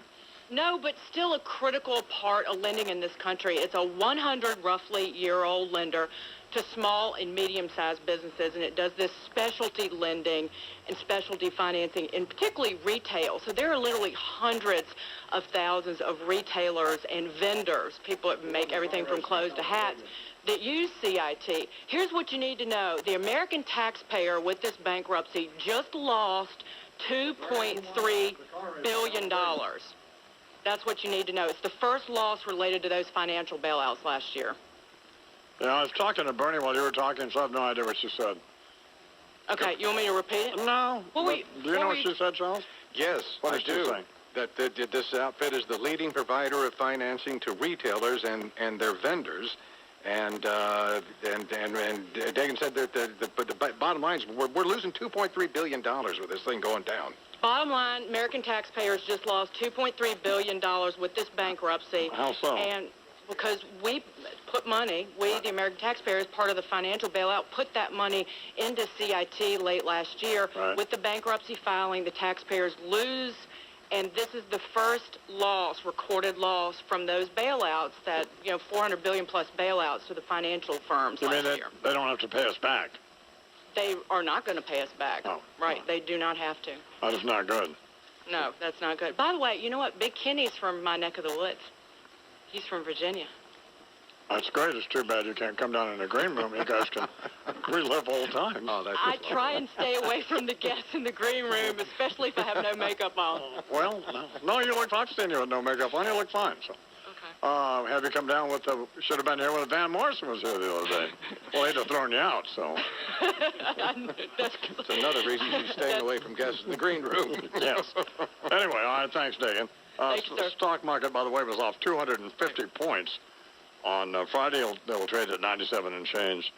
No, but still a critical part of lending in this country. It's a 100-roughly-year-old lender to small and medium-sized businesses, and it does this specialty lending and specialty financing, in particularly retail. So there are literally hundreds of thousands of retailers and vendors, people that make everything from clothes to hats, that use CIT. Here's what you need to know. The American taxpayer with this bankruptcy just lost $2.3 billion. That's what you need to know. It's the first loss related to those financial bailouts last year. Yeah, I was talking to Bernie while you were talking, so I have no idea what she said. Okay, you want me to repeat it? No. Do you know what she said, Charles? Yes, What I did she do. say? That this outfit is the leading provider of financing to retailers and their vendors, And Dagan said that the bottom line is we're losing $2.3 billion with this thing going down. Bottom line, American taxpayers just lost $2.3 billion with this bankruptcy. How so? And because we put money, we, the American taxpayers, part of the financial bailout, put that money into CIT late last year. Right. With the bankruptcy filing, the taxpayers lose, and this is the first loss, recorded loss from those bailouts that, you know, $400 billion plus bailouts to the financial firms You last mean year. they don't have to pay us back? They are not going to pay us back. Oh. Right, they do not have to. That is not good. No, that's not good. By the way, you know what? Big Kenny's from my neck of the woods. He's from Virginia. That's great. It's too bad you can't come down in the green room. You guys can relive old times. Oh, that's I try and stay away from the guests in the green room, especially if I have no makeup on. Well, no, you look. I've seen you with no makeup on. You look fine. So. Okay. Have you come down with the? Should have been here when Van Morrison was here the other day. Well, he'd have thrown you out. So. It's another reason she's staying away from guests in the green room. Yes. Anyway, all right. Thanks, Dagan. Thanks, sir. Stock market, by the way, was off 250 points on Friday. They'll trade at 97 and change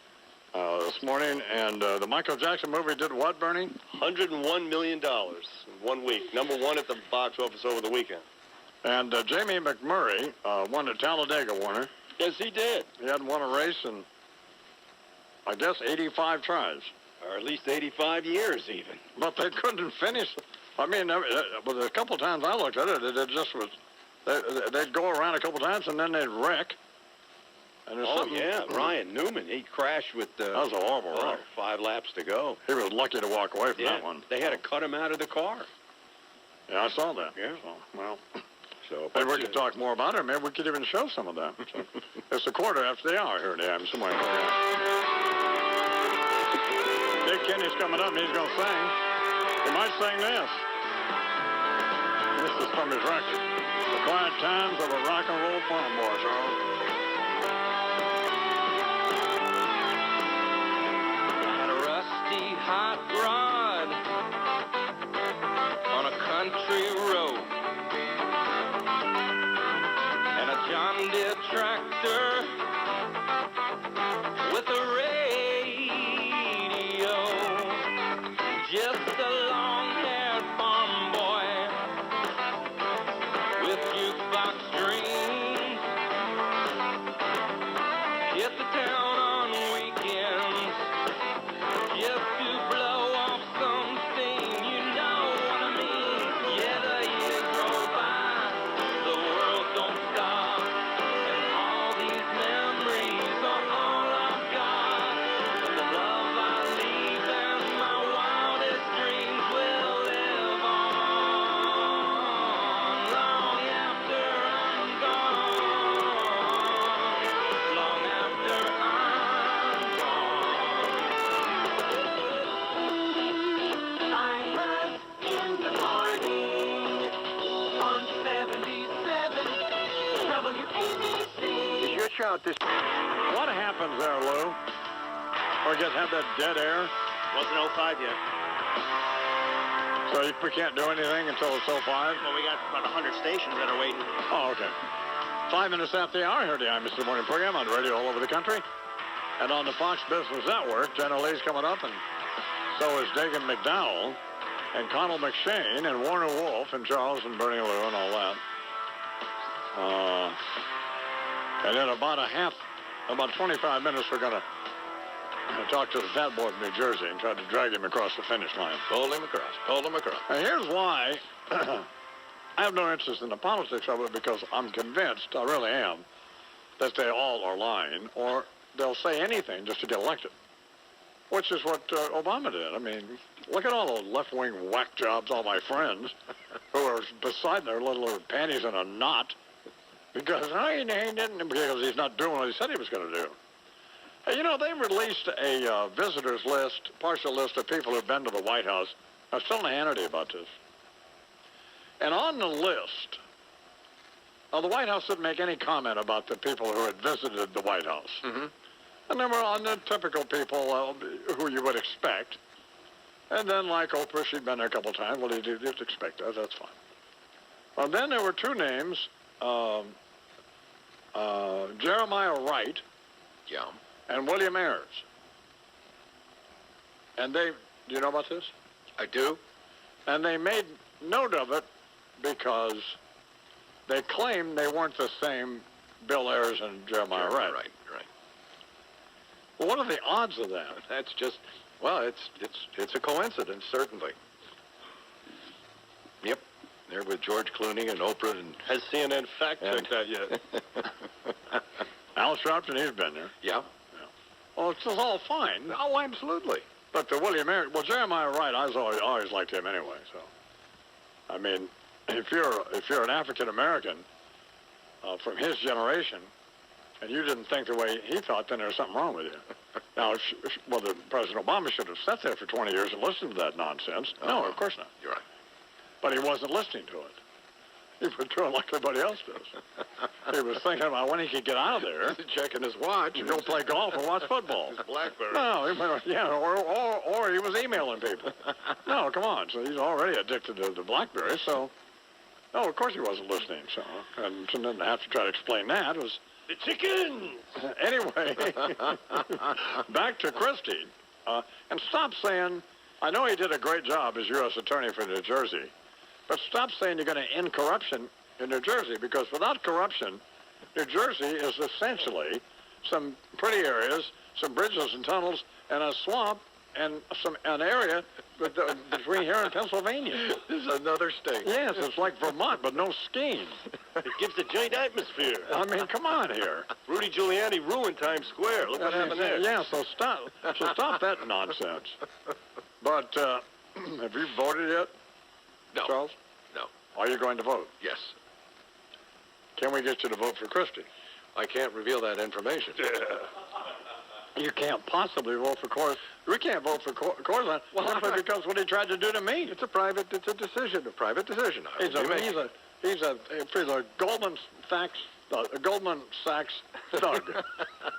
this morning. And the Michael Jackson movie did what, Bernie? $101 million in 1 week. Number one at the box office over the weekend. And Jamie McMurray won the Talladega winner. Yes, he did. He hadn't won a race in, I guess, 85 tries. Or at least 85 years, even. But they couldn't finish. I mean, but a couple times I looked at it, it just was, they'd go around a couple times and then they'd wreck. And yeah, Ryan Newman, he crashed with that was a horrible wreck. 5 laps to go. He was lucky to walk away from that one. They had to cut him out of the car. Yeah, I saw that. Yeah. So, maybe we could talk more about it. Maybe we could even show some of that. So, it's a quarter after the hour here at the Imus. Dick Kenny's coming up and he's going to sing. He might sing this. This is from his record. The Quiet Times of a Rock and Roll Farm Boy, Charles. Had a rusty hot rod on a country road and a John Deere tractor with a radio, just a long-haired farm boy with jukebox dreams. Hit the town on weekends just to blow off some steam. You know what I mean? Yeah, the years roll by, the world don't stop, and all these memories are all I've got. And the love I leave and my wildest dreams will live on long after I'm gone. Long after I'm gone. Imus in the morning on 77 WABC. Is your shout this? What happens there, Lou? Or just have that dead air? Wasn't 05 yet. So we can't do anything until it's 05? Well, we got about 100 stations that are waiting. Oh, okay. 5 minutes after the hour here at the Imus in the Morning program on radio all over the country. And on the Fox Business Network, Jenna Lee's coming up, and so is Dagan McDowell, and Connell McShane, and Warner Wolf, and Charles, and Bernie Lou, and all that. And in about 25 minutes, we're going to talk to the fat boy from New Jersey and try to drag him across the finish line. Pull him across. And here's why I have no interest in the politics of it, because I'm convinced, I really am, that they all are lying, or they'll say anything just to get elected, which is what Obama did. I mean, look at all the left-wing whack jobs, all my friends, who are beside their little panties in a knot because because he's not doing what he said he was going to do. Hey, you know, they released a visitors list, partial list of people who've been to the White House. I was telling Hannity about this. And on the list, the White House didn't make any comment about the people who had visited the White House. Mm-hmm. And they were on the typical people who you would expect. And then, like Oprah, she'd been there a couple times. Well, you'd expect that. That's fine. Well, then there were two names, Jeremiah Wright Yeah. and William Ayers. And do you know about this? I do. And they made note of it because they claimed they weren't the same Bill Ayers and Jeremiah Wright. Right. Well, what are the odds of that? That's just, well, it's a coincidence, certainly. Yep. They're with George Clooney and Oprah and... Has CNN fact-checked that yet? Al Sharpton, he's been there. Yeah. Well, it's just all fine. Oh, absolutely. But the William Ayers, well, Jeremiah Wright, I always liked him anyway. So, I mean, if you're an African American from his generation, and you didn't think the way he thought, then there's something wrong with you. Now, President Obama should have sat there for 20 years and listened to that nonsense. No, of course not. You're right. But he wasn't listening to it. He was doing like everybody else does. He was thinking about when he could get out of there, checking his watch, and go play golf or watch football. His BlackBerry. No, or he was emailing people. No, come on. So he's already addicted to the BlackBerry. So, no, of course he wasn't listening. So, and then to have to try to explain that was the chicken. Anyway, back to Christie, and stop saying. I know he did a great job as U.S. Attorney for New Jersey. But stop saying you're going to end corruption in New Jersey, because without corruption, New Jersey is essentially some pretty areas, some bridges and tunnels, and a swamp, and an area between here and Pennsylvania. This is another state. Yes, it's like Vermont, but no skiing. It gives a giant atmosphere. I mean, come on here. Rudy Giuliani ruined Times Square. Look what happened there. Yeah, so stop that nonsense. But have you voted yet? No. Charles? No. Are you going to vote? Yes. Can we get you to vote for Christie? I can't reveal that information. You can't possibly vote for Corzine. We can't vote for Corzine simply because what he tried to do to me. It's a decision, a private decision. He's a Goldman Sachs thug.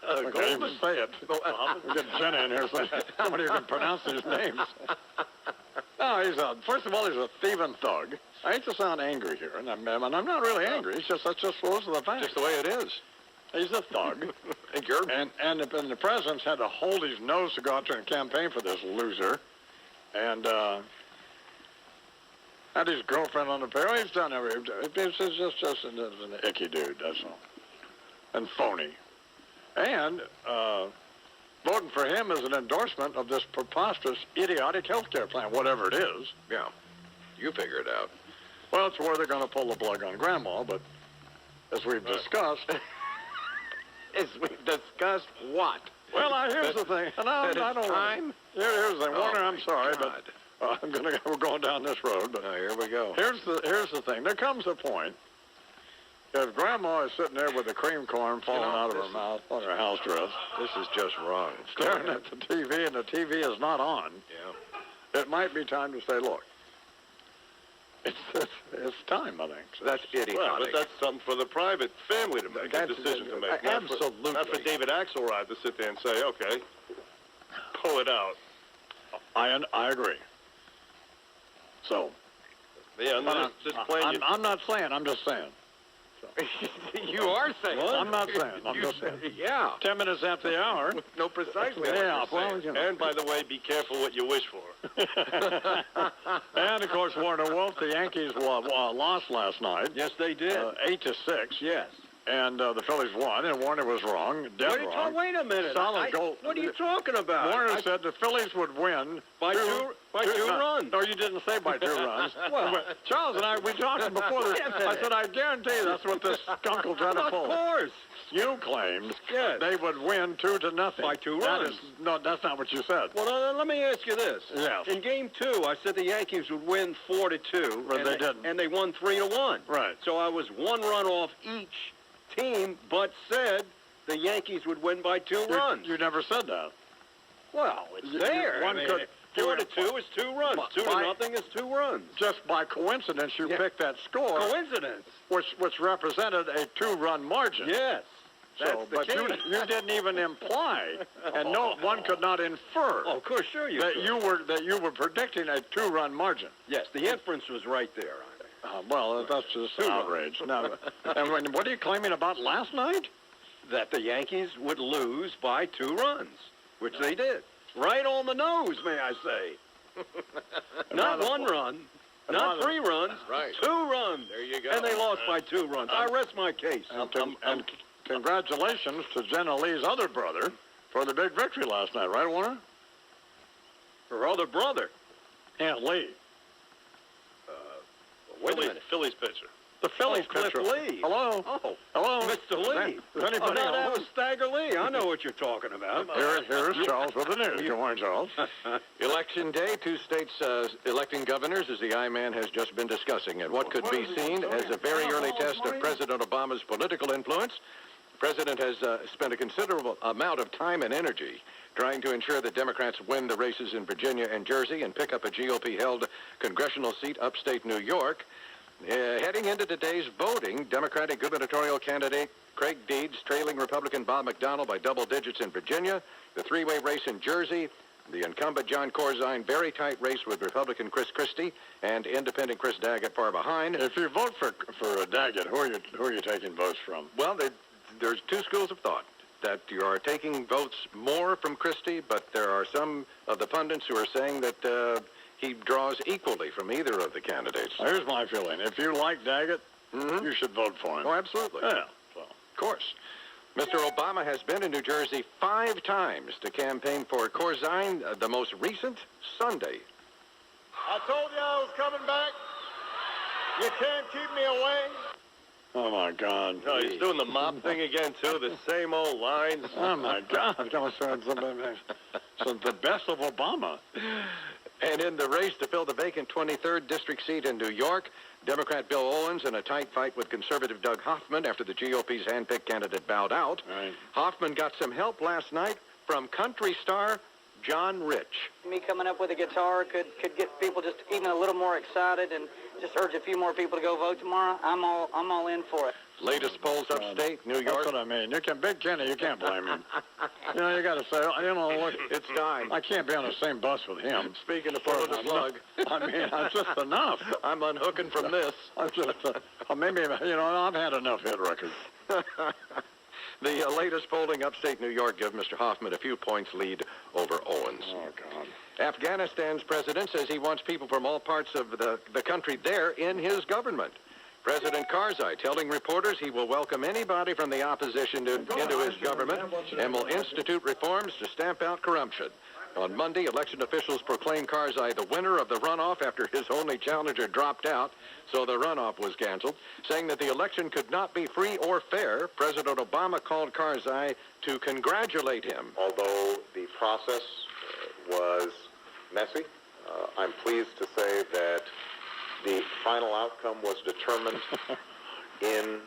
I can't even say it. I'll get Jenna in here saying somebody who can pronounce these names. No, first of all, he's a thieving thug. I hate to sound angry here, and I'm not really angry. It's just, that's just those are the facts. Just the way it is. He's a thug. and the president's had to hold his nose to go out there and campaign for this loser. And had his girlfriend on the payroll. He's done everything. It's just an icky dude, that's all. And phony. And voting for him is an endorsement of this preposterous, idiotic health care plan, whatever it is. Yeah. You figure it out. Well, it's where they're going to pull the plug on Grandma, but as we've discussed... As we've discussed what? Well, here's the thing. And I don't time? Here's the thing. Warner, I'm sorry, God. but we're going down this road. But here we go. Here's the thing. There comes a point, if Grandma is sitting there with the cream corn falling out of her mouth on her house dress, this is just wrong. Staring at the TV, and the TV is not on. Yeah. It might be time to say, look, it's time, I think. So that's idiotic. Well, but that's something for the private family to make, a decision to make. Absolutely. Not for David Axelrod to sit there and say, okay, pull it out. I agree. So. Yeah, I'm not saying, I'm just saying. So. You are saying. What? I'm not saying. I'm just saying. Yeah. 10 minutes after the hour. No, precisely. Yeah, well, you know. And by the way, be careful what you wish for. And of course, Warner Wolf, the Yankees lost last night. Yes, they did. 8-6. Yes. And the Phillies won, and Warner was wrong, dead wrong. Wait a minute. Solid goal. What are you talking about? Warner said the Phillies would win by two runs. No, you didn't say by 2 runs. Well, Charles and I, we talked before this. I said, I guarantee that's what this skunk will try to pull. Of course. You claimed they would win 2-0 by 2 runs. No, that's not what you said. Well, let me ask you this. Yes. In Game 2, I said the Yankees would win 4-2. But they didn't. And they won 3-1. Right. So I was 1 run off each team, but said the Yankees would win by 2 runs. You never said that. Well, it's there. 4-2 is 2 runs. 2-0 is 2 runs. Just by coincidence, you picked that score. Coincidence. Which represented a 2-run margin. Yes. But you didn't even imply, and no one could not infer. Oh, of course, sure you could. That you were predicting a 2-run margin. Yes, the inference was right there. Well, that's just outrage. Now, and what are you claiming about last night? that the Yankees would lose by 2 runs, which they did. Right on the nose, may I say. Not 1 run, not 3 runs, right. 2 runs. There you go. And they lost by 2 runs. I rest my case. And congratulations to Jenna Lee's other brother for the big victory last night, right, Warner? Her other brother. Aunt Lee. Wait a minute. Phillies pitcher. The Phillies Cliff pitcher. Lee. Hello? Oh, Hello? Mr. Lee. Is anybody no, that home? was Stagger Lee. I know what you're talking about. Here's Charles with the news. Good morning, Charles. Election day, 2 states electing governors, as the I-Man has just been discussing, and what could be seen as a very early test of President Obama's political influence. The president has spent a considerable amount of time and energy trying to ensure that Democrats win the races in Virginia and Jersey and pick up a GOP-held congressional seat upstate New York. Heading into today's voting, Democratic gubernatorial candidate Craig Deeds trailing Republican Bob McDonnell by double digits in Virginia, the 3-way race in Jersey, the incumbent John Corzine very tight race with Republican Chris Christie and independent Chris Daggett far behind. If you vote for Daggett, who are you taking votes from? Well, there's 2 schools of thought. That you are taking votes more from Christie, but there are some of the pundits who are saying that he draws equally from either of the candidates. Here's my feeling. If you like Daggett, you should vote for him. Oh, absolutely. Yeah. So. Of course. Mr. Obama has been in New Jersey 5 times to campaign for Corzine, the most recent Sunday. I told you I was coming back. You can't keep me away. Oh, my God. No, he's doing the mop thing again, too. The same old lines. Oh, my God. So the best of Obama. And in the race to fill the vacant 23rd district seat in New York, Democrat Bill Owens in a tight fight with conservative Doug Hoffman after the GOP's handpicked candidate bowed out. Right. Hoffman got some help last night from country star John Rich. Me coming up with a guitar could get people just even a little more excited and just urge a few more people to go vote tomorrow. I'm all in for it. Latest polls upstate New York. That's what I mean. Big Kenny, you can't blame him. You got to say, look, it's time. I can't be on the same bus with him. Speaking of pulling the plug. I mean, it's just enough. I'm unhooking from this. I'm just, maybe, I've had enough hit records. The latest polling upstate New York give Mr. Hoffman a few points lead over Owens. Oh, God. Afghanistan's president says he wants people from all parts of the country there in his government. President Karzai telling reporters he will welcome anybody from the opposition into his government and will institute reforms to stamp out corruption. On Monday, election officials proclaimed Karzai the winner of the runoff after his only challenger dropped out, so the runoff was canceled. Saying that the election could not be free or fair, President Obama called Karzai to congratulate him. Although the process was messy, I'm pleased to say that the final outcome was determined in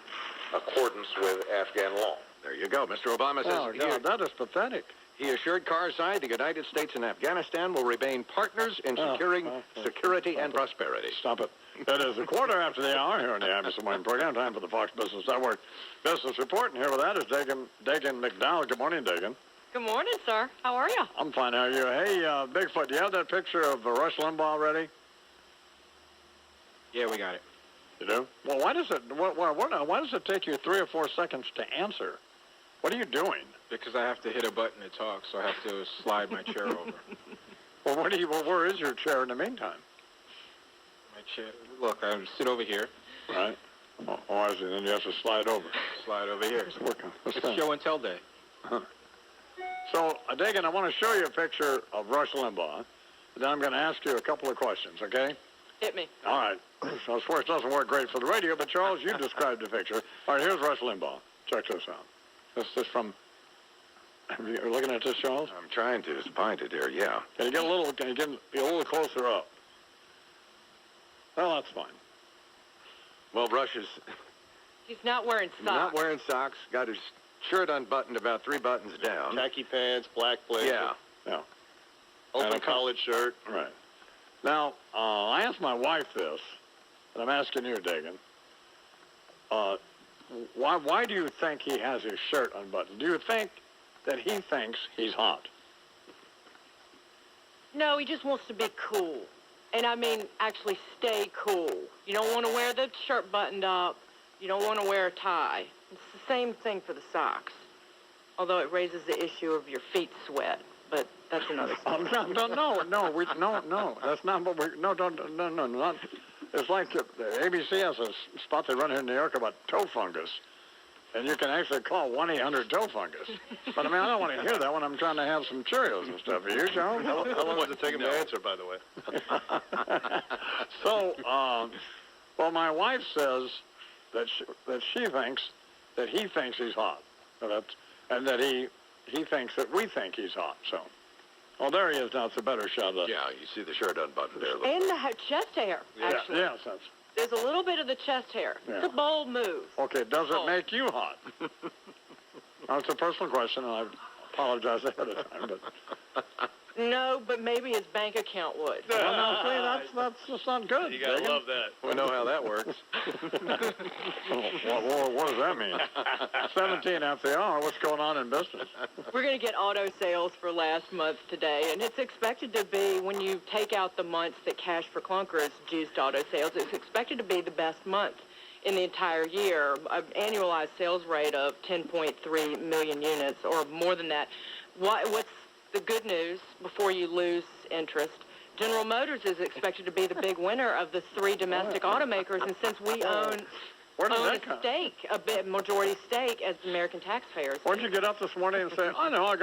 accordance with Afghan law. There you go. Mr. Obama says... Oh, God, that is pathetic. He assured Karzai the United States and Afghanistan will remain partners in securing security and prosperity. Stop it. It is a quarter after the hour here on the Imus Morning Program. Time for the Fox Business Network Business Report. And here with that is Dagan McDowell. Good morning, Dagan. Good morning, sir. How are you? I'm fine. How are you? Hey, Bigfoot, do you have that picture of Rush Limbaugh ready? Yeah, we got it. You do? Well, why does it take you 3 or 4 seconds to answer? What are you doing? Because I have to hit a button to talk, so I have to slide my chair over. Well, where is your chair in the meantime? My chair. Look, I sit over here. Right. Oh, I see. Then you have to slide over. Slide over here. It's show and tell day. Huh. So, Dagan, I want to show you a picture of Rush Limbaugh. Then I'm going to ask you a couple of questions, okay? Hit me. All right. So, of course, it doesn't work great for the radio, but, Charles, you described the picture. All right, here's Rush Limbaugh. Check this out. This is from... You're looking at this, Charles? I'm trying to find it here, yeah. Can you get a little closer up? Well, that's fine. Well, Rush is... He's not wearing socks. Not wearing socks. Got his shirt unbuttoned about 3 buttons down. Khaki pants, black blazer. Yeah. Open collared shirt. Right. Now, I asked my wife this, and I'm asking you, Dagan. Why do you think he has his shirt unbuttoned? Do you think that he thinks he's hot? No, he just wants to be cool. And I mean, actually stay cool. You don't want to wear the shirt buttoned up. You don't want to wear a tie. It's the same thing for the socks. although it raises the issue of your feet sweat. But that's another story. No. That's not what we. No, not. It's like the ABC has a spot they run here in New York about toe fungus, and you can actually call 1-800-toe fungus. But I mean, I don't want to hear that when I'm trying to have some Cheerios and stuff. Are you, Joe? How long does it take him to answer, by the way? So, well, my wife says that she thinks that he thinks he's hot, and that he thinks that we think he's hot. So, well, there he is now. It's a better shot of. Yeah, you see the shirt unbuttoned there. And the chest hair, actually. Yes, that's. There's a little bit of the chest hair. Yeah. It's a bold move. Okay, does it make you hot? Now, it's a personal question, and I apologize ahead of time, but. No, but maybe his bank account would. Well, now, see, that's just not good. You gotta Dagan. love that. We know how that works. What does that mean? 17 after the hour. What's going on in business? We're going to get auto sales for last month today, and it's expected to be, when you take out the months that Cash for Clunkers juiced auto sales, it's expected to be the best month in the entire year, an annualized sales rate of 10.3 million units, or more than that. What's the good news, before you lose interest? General Motors is expected to be the big winner of the three domestic automakers, and since we own a stake, majority stake as American taxpayers. Why don't you get up this morning and say, I know, I'll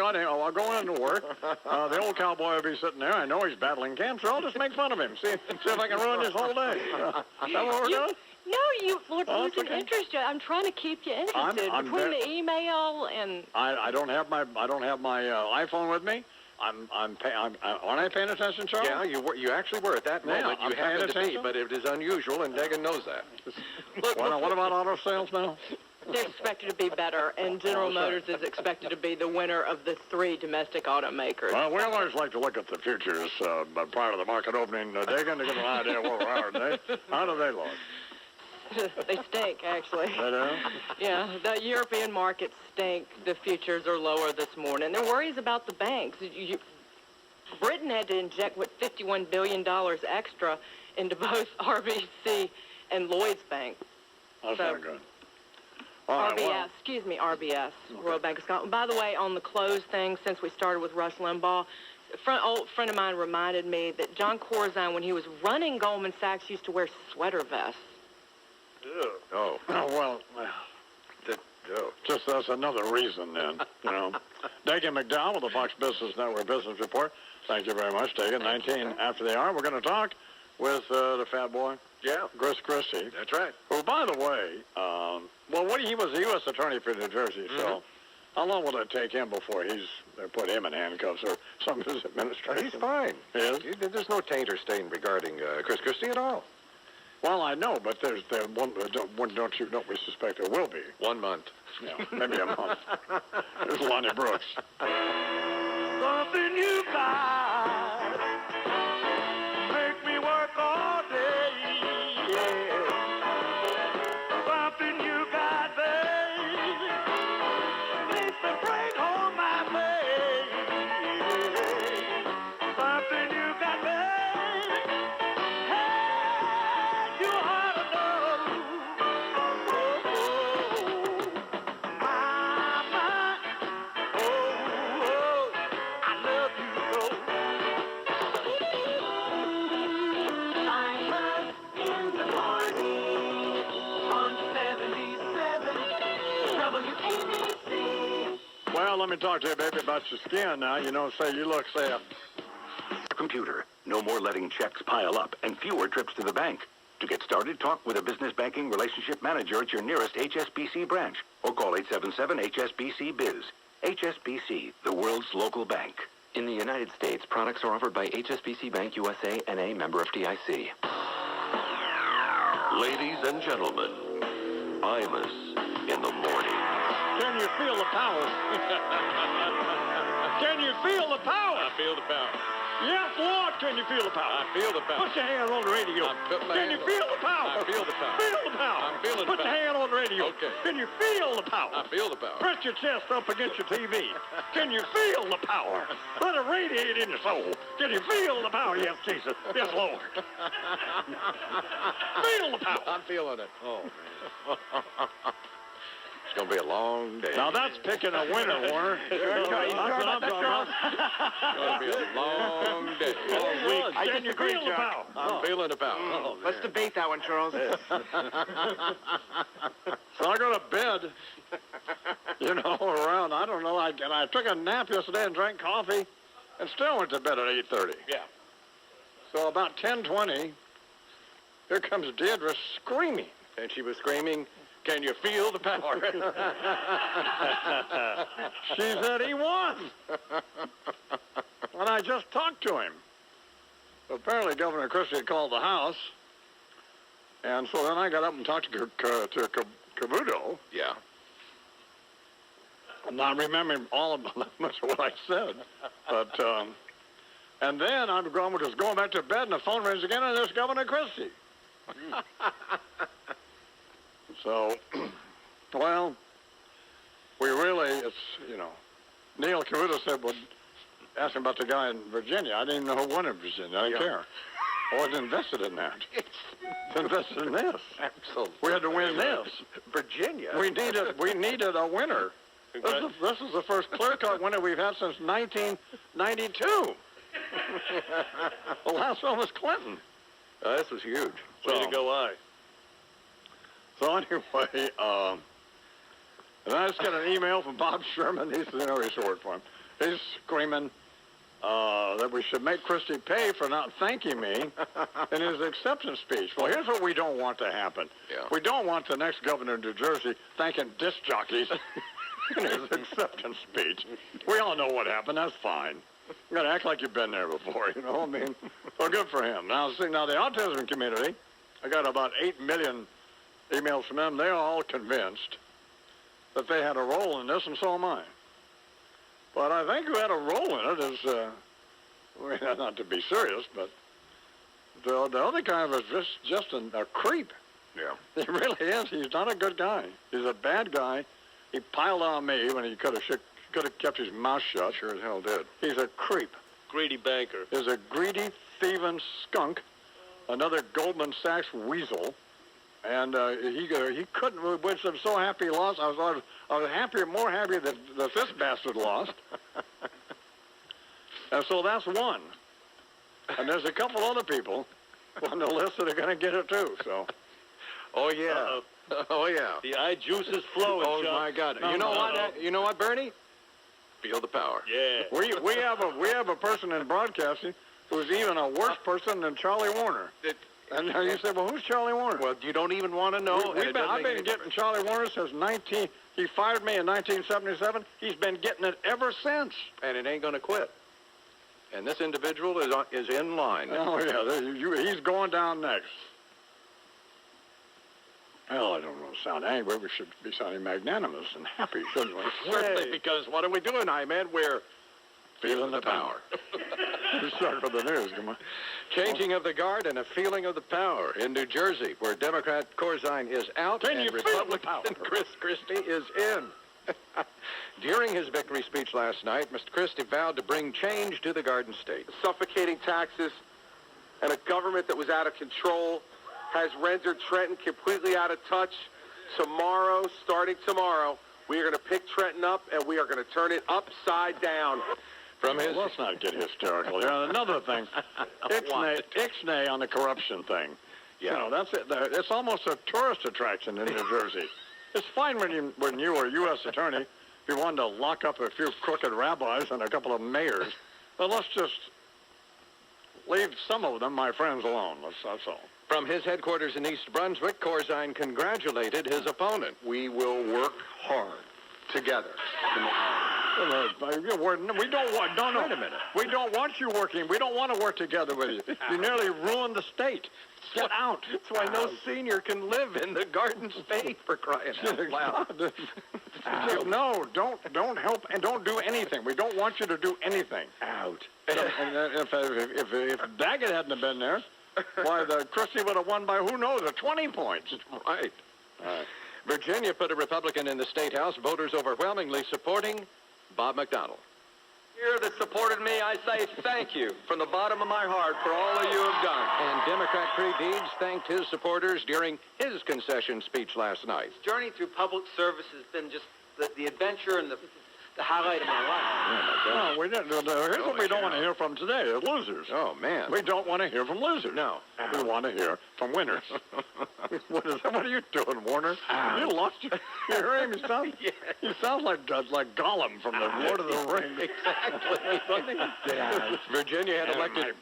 go into work. The old cowboy will be sitting there. I know he's battling cancer. I'll just make fun of him. See if I can ruin his whole day. Is that what we're doing? No, we're losing interest. I'm trying to keep you interested. Between the email and I don't have my iPhone with me. Aren't I paying attention, Charles? Yeah, you actually were at that moment. I'm You happened to be, attention. but it is unusual, and Dagan knows that. What about auto sales now? they're expected to be better, and General Motors is expected to be the winner of the three domestic automakers. Well, we always like to look at the futures prior to the market opening. Dagan, to get an idea of where we are today. How do they look? They stink, actually. They do? Yeah, the European markets stink. The futures are lower this morning. There are worries about the banks. Britain had to inject, $51 billion extra into both RBC and Lloyd's Bank. That's not good. All right, RBS, Royal Bank of Scotland. By the way, on the close thing, since we started with Rush Limbaugh, old friend of mine reminded me that John Corzine, when he was running Goldman Sachs, used to wear sweater vests. Oh, well, just that's another reason then, you know. Dagan McDowell with the Fox Business Network Business Report. Thank you very much, Dagan. 19 after the hour. We're going to talk with the fat boy. Yeah. Chris Christie. That's right. Who, by the way, he was a U.S. attorney for New Jersey, so how long will it take him before they put him in handcuffs or some of his administration? He's fine. He is? There's no taint or stain regarding Chris Christie at all. Well, I know, but don't we suspect there will be? 1 month. Yeah, maybe a month. Here's Lonnie Brooks. Something you got make me work all day. Yeah. Something you got, babe, makes me break all my babe. Something you got, babe, hey, you ought to know. Well, let me talk to you, baby, about your skin now. You know, Computer. No more letting checks pile up and fewer trips to the bank. To get started, talk with a business banking relationship manager at your nearest HSBC branch or call 877-HSBC-BIZ. HSBC, the world's local bank. In the United States, products are offered by HSBC Bank USA, N.A., member FDIC. Ladies and gentlemen, Imus in the morning. Can you feel the power? Can you feel the power? I feel the power. Yes, Lord, can you feel the power? I feel the power. Put your hand on the radio. Can you feel the power? I feel the power. Feel the power. I'm feeling the Put power. your hand on the radio. Okay. Can you feel the power? I feel the power. Press your chest up against your TV. Can you feel the power? Let it radiate in your soul. Can you feel the power? Yes, Jesus. Yes, Lord. Feel the power. I'm feeling it. Oh, man. It's going to be a long day. Now that's picking a winner, Warner. That's what I'm talking about. It's going to be a long day. I disagree, Chuck. I'm feeling the power. Let's debate that one, Charles. So I go to bed, around, I don't know, I took a nap yesterday and drank coffee and still went to bed at 8:30. Yeah. So about 10:20, here comes Deirdre screaming. And she was screaming, "Can you feel the power?" She said he won. And I just talked to him. Apparently Governor Christie had called the House. And so then I got up and talked to Cavuto. Yeah. I'm not remembering all of much of what I said. But, and then I'm just going back to bed and the phone rings again and there's Governor Christie. So, well, Neil Cavuto said, well, ask him about the guy in Virginia. I didn't even know who won in Virginia. I didn't care. I wasn't invested in that. Invested in this. Absolutely. We had to win this. Virginia. We needed a winner. This is the first clear-cut winner we've had since 1992. The last one was Clinton. This was huge. Way to go, I. So anyway, and I just got an email from Bob Sherman. He's short for him. He's screaming that we should make Christie pay for not thanking me in his acceptance speech. Well, here's what we don't want to happen. Yeah. We don't want the next governor of New Jersey thanking disc jockeys in his acceptance speech. We all know what happened. That's fine. You got to act like you've been there before, I mean, well, good for him. Now, see, the autism community, I got about 8 million emails from them. They're all convinced that they had a role in this, and so am I. But I think who had a role in it is, not to be serious, but the other guy was just a creep. Yeah. He really is. He's not a good guy. He's a bad guy. He piled on me when he could have kept his mouth shut. Sure as hell did. He's a creep. Greedy banker. He's a greedy, thieving skunk, another Goldman Sachs weasel. And he couldn't, which I'm so happy he lost. I was more happy that this bastard lost. And so that's one. And there's a couple other people on the list that are going to get it too. So. Oh yeah. Uh-oh. Oh yeah. The eye juice is flowing. Oh Chuck. my God. You know what, Bernie? Feel the power. Yeah. We have a person in broadcasting who's even a worse person than Charlie Warner. And you say, well, who's Charlie Warner? Well, you don't even want to know. I've been getting Charlie Warner since he fired me in 1977. He's been getting it ever since. And it ain't going to quit. And this individual is in line. Oh, yeah. He's going down next. Well, I don't know. Sound angry. We should be sounding magnanimous and happy, shouldn't we? Certainly, because what are we doing, man? We're feeling the power. Start with the news, come on. Changing of the guard and a feeling of the power in New Jersey, where Democrat Corzine is out and Republican Chris Christie is in. During his victory speech last night, Mr. Christie vowed to bring change to the Garden State. Suffocating taxes and a government that was out of control has rendered Trenton completely out of touch. Starting tomorrow, we are going to pick Trenton up and we are going to turn it upside down. Let's not get hysterical here. Another thing, Ixnay on the corruption thing. Yeah. That's it. It's almost a tourist attraction in New Jersey. It's fine when you were a U.S. attorney, if you wanted to lock up a few crooked rabbis and a couple of mayors. But let's just leave some of them, my friends, alone. That's all. From his headquarters in East Brunswick, Corzine congratulated his opponent. We will work hard together. We don't want. No. Wait a minute. We don't want you working. We don't want to work together with you. You nearly ruined the state. Get out. That's why no senior can live in the Garden State, for crying out loud. No, don't help and don't do anything. We don't want you to do anything. Out. And if Daggett hadn't have been there, why the Christie would have won by who knows 20 points. Right. Virginia put a Republican in the State House. Voters overwhelmingly supporting Bob McDonnell. here that supported me, I say thank you from the bottom of my heart for all that you have done. And Democrat Creed Deeds thanked his supporters during his concession speech last night. Journey through public service has been just the adventure and the highlight of my life. No, we didn't. Here's what we don't want to hear from today, is losers. Oh, man. We don't want to hear from losers. No. We want to hear from winners. What are you doing, Warner? You lost your hearing. You sound like Gollum from the Lord of the Rings. Exactly. Virginia had elected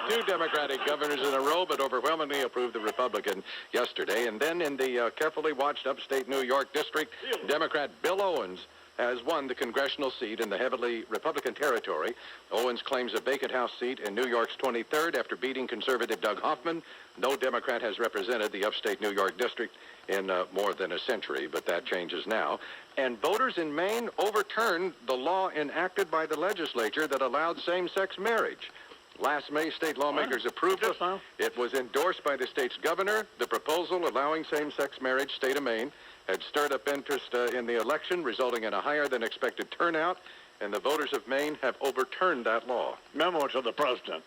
two Democratic governors in a row, but overwhelmingly approved the Republican yesterday. And then in the carefully watched upstate New York district, Democrat Bill Owens has won the congressional seat in the heavily Republican territory. Owens claims a vacant House seat in New York's 23rd after beating conservative Doug Hoffman. No Democrat has represented the upstate New York district in more than a century, but that changes now. And voters in Maine overturned the law enacted by the legislature that allowed same-sex marriage. Last May, state lawmakers approved it. It was endorsed by the state's governor. The proposal allowing same-sex marriage, state of Maine, had stirred up interest in the election, resulting in a higher-than-expected turnout, and the voters of Maine have overturned that law. Memo to the president.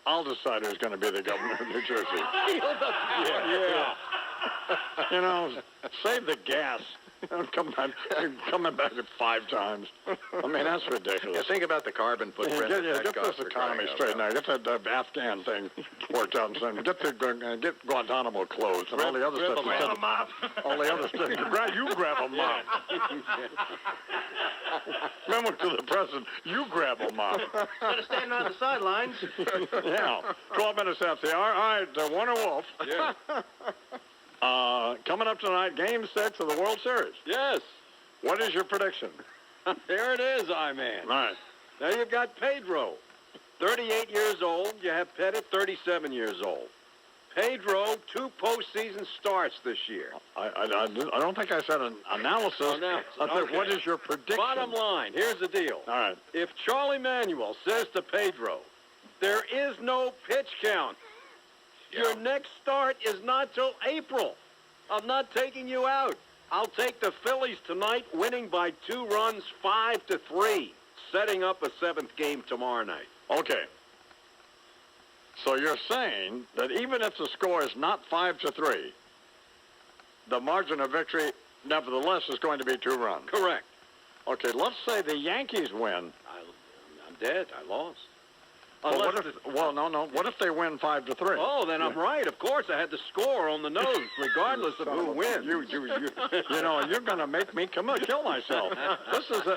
I'll decide who's going to be the governor of New Jersey. Yeah. You know, save the gas. Coming back at 5 times. I mean, that's ridiculous. Yeah, think about the carbon footprint. Get this economy straight now. Get that Afghan thing worked out and something. Get Guantanamo closed and all the other stuff. Grab a mop. All the other stuff. You grab a mop. Remember to the president, you grab a mop. Instead of standing on the sidelines. Yeah. 12 minutes after the hour. All right, Warner Wolf. Yeah. Coming up tonight, Game 6 of the World Series. Yes. What is your prediction? There it is, I-Man. All right. Now you've got Pedro, 38 years old. You have Pettit, 37 years old. Pedro, 2 postseason starts this year. I don't think I said an analysis. I said, Okay. what is your prediction? Bottom line, here's the deal. All right. If Charlie Manuel says to Pedro, there is no pitch count, your next start is not till April. I'm not taking you out. I'll take the Phillies tonight, winning by 2 runs, 5-3, setting up a 7th game tomorrow night. Okay. So you're saying that even if the score is not 5-3, the margin of victory, nevertheless, is going to be 2 runs. Correct. Okay, let's say the Yankees win. I'm dead. I lost. Well, what if they win 5-3? Oh, then I'm right. Of course, I had the score on the nose, regardless of who wins. You know, you're going to make me kill myself. This is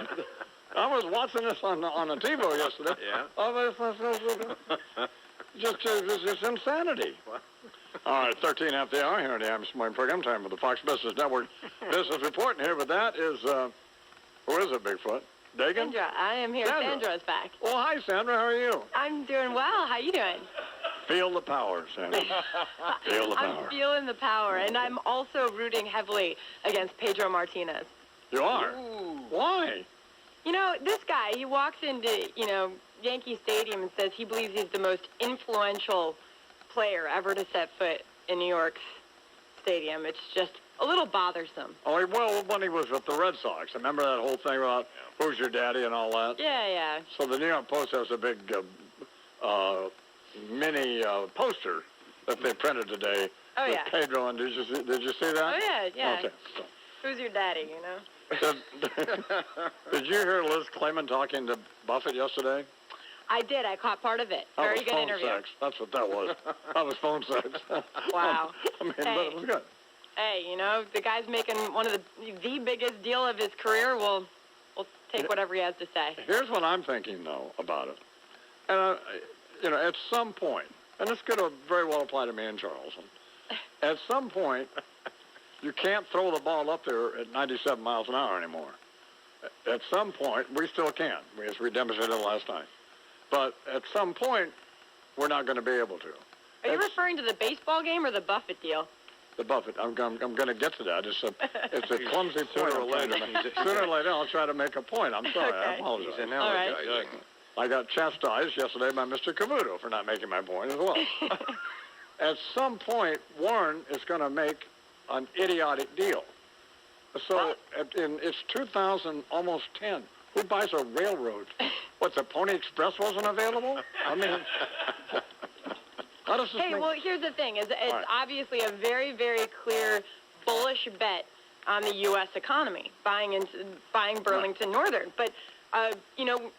I was watching this on a TiVo yesterday. Yeah. Just insanity. All right, 13 after the hour here on the Imus Morning Program, time with the Fox Business Network Business Report. And here with that is, who is it, Bigfoot? Dagan? Sandra, I am here. Sandra. Sandra's back. Well, hi, Sandra. How are you? I'm doing well. How you doing? Feel the power, Sandra. Feel the power. I'm feeling the power, and I'm also rooting heavily against Pedro Martinez. You are? Ooh. Why? You know, this guy, he walks into, Yankee Stadium and says he believes he's the most influential player ever to set foot in New York's stadium. It's just a little bothersome. Oh, well, when he was with the Red Sox. Remember that whole thing about who's your daddy and all that? Yeah. So the New York Post has a big mini poster that they printed today with Pedro. And did you see that? Oh, yeah. Okay. So. Who's your daddy, Did you hear Liz Clayman talking to Buffett yesterday? I did. I caught part of it. Very good interview. Sex. That's what that was. That was phone sex. Wow. I mean, Hey. but it was good. Hey, the guy's making one of the biggest deal of his career. We'll take whatever he has to say. Here's what I'm thinking, though, about it. And, at some point, and this could very well apply to me and Charleston, at some point, you can't throw the ball up there at 97 miles an hour anymore. At some point, we still can, as we demonstrated last night. But at some point, we're not going to be able to. Are you referring to the baseball game or the Buffett deal? The Buffett. I'm going to get to that. It's a clumsy point. Sooner or later, I'll try to make a point. I'm sorry. Okay. I apologize. He's an ally guy. I got chastised yesterday by Mr. Cavuto for not making my point as well. At some point, Warren is going to make an idiotic deal. So it's 2010. Who buys a railroad? What, the Pony Express wasn't available? I mean, how does this Hey, make... well, here's the thing. It's right. obviously a very, very clear bullish bet on the U.S. economy, buying Burlington Northern. But,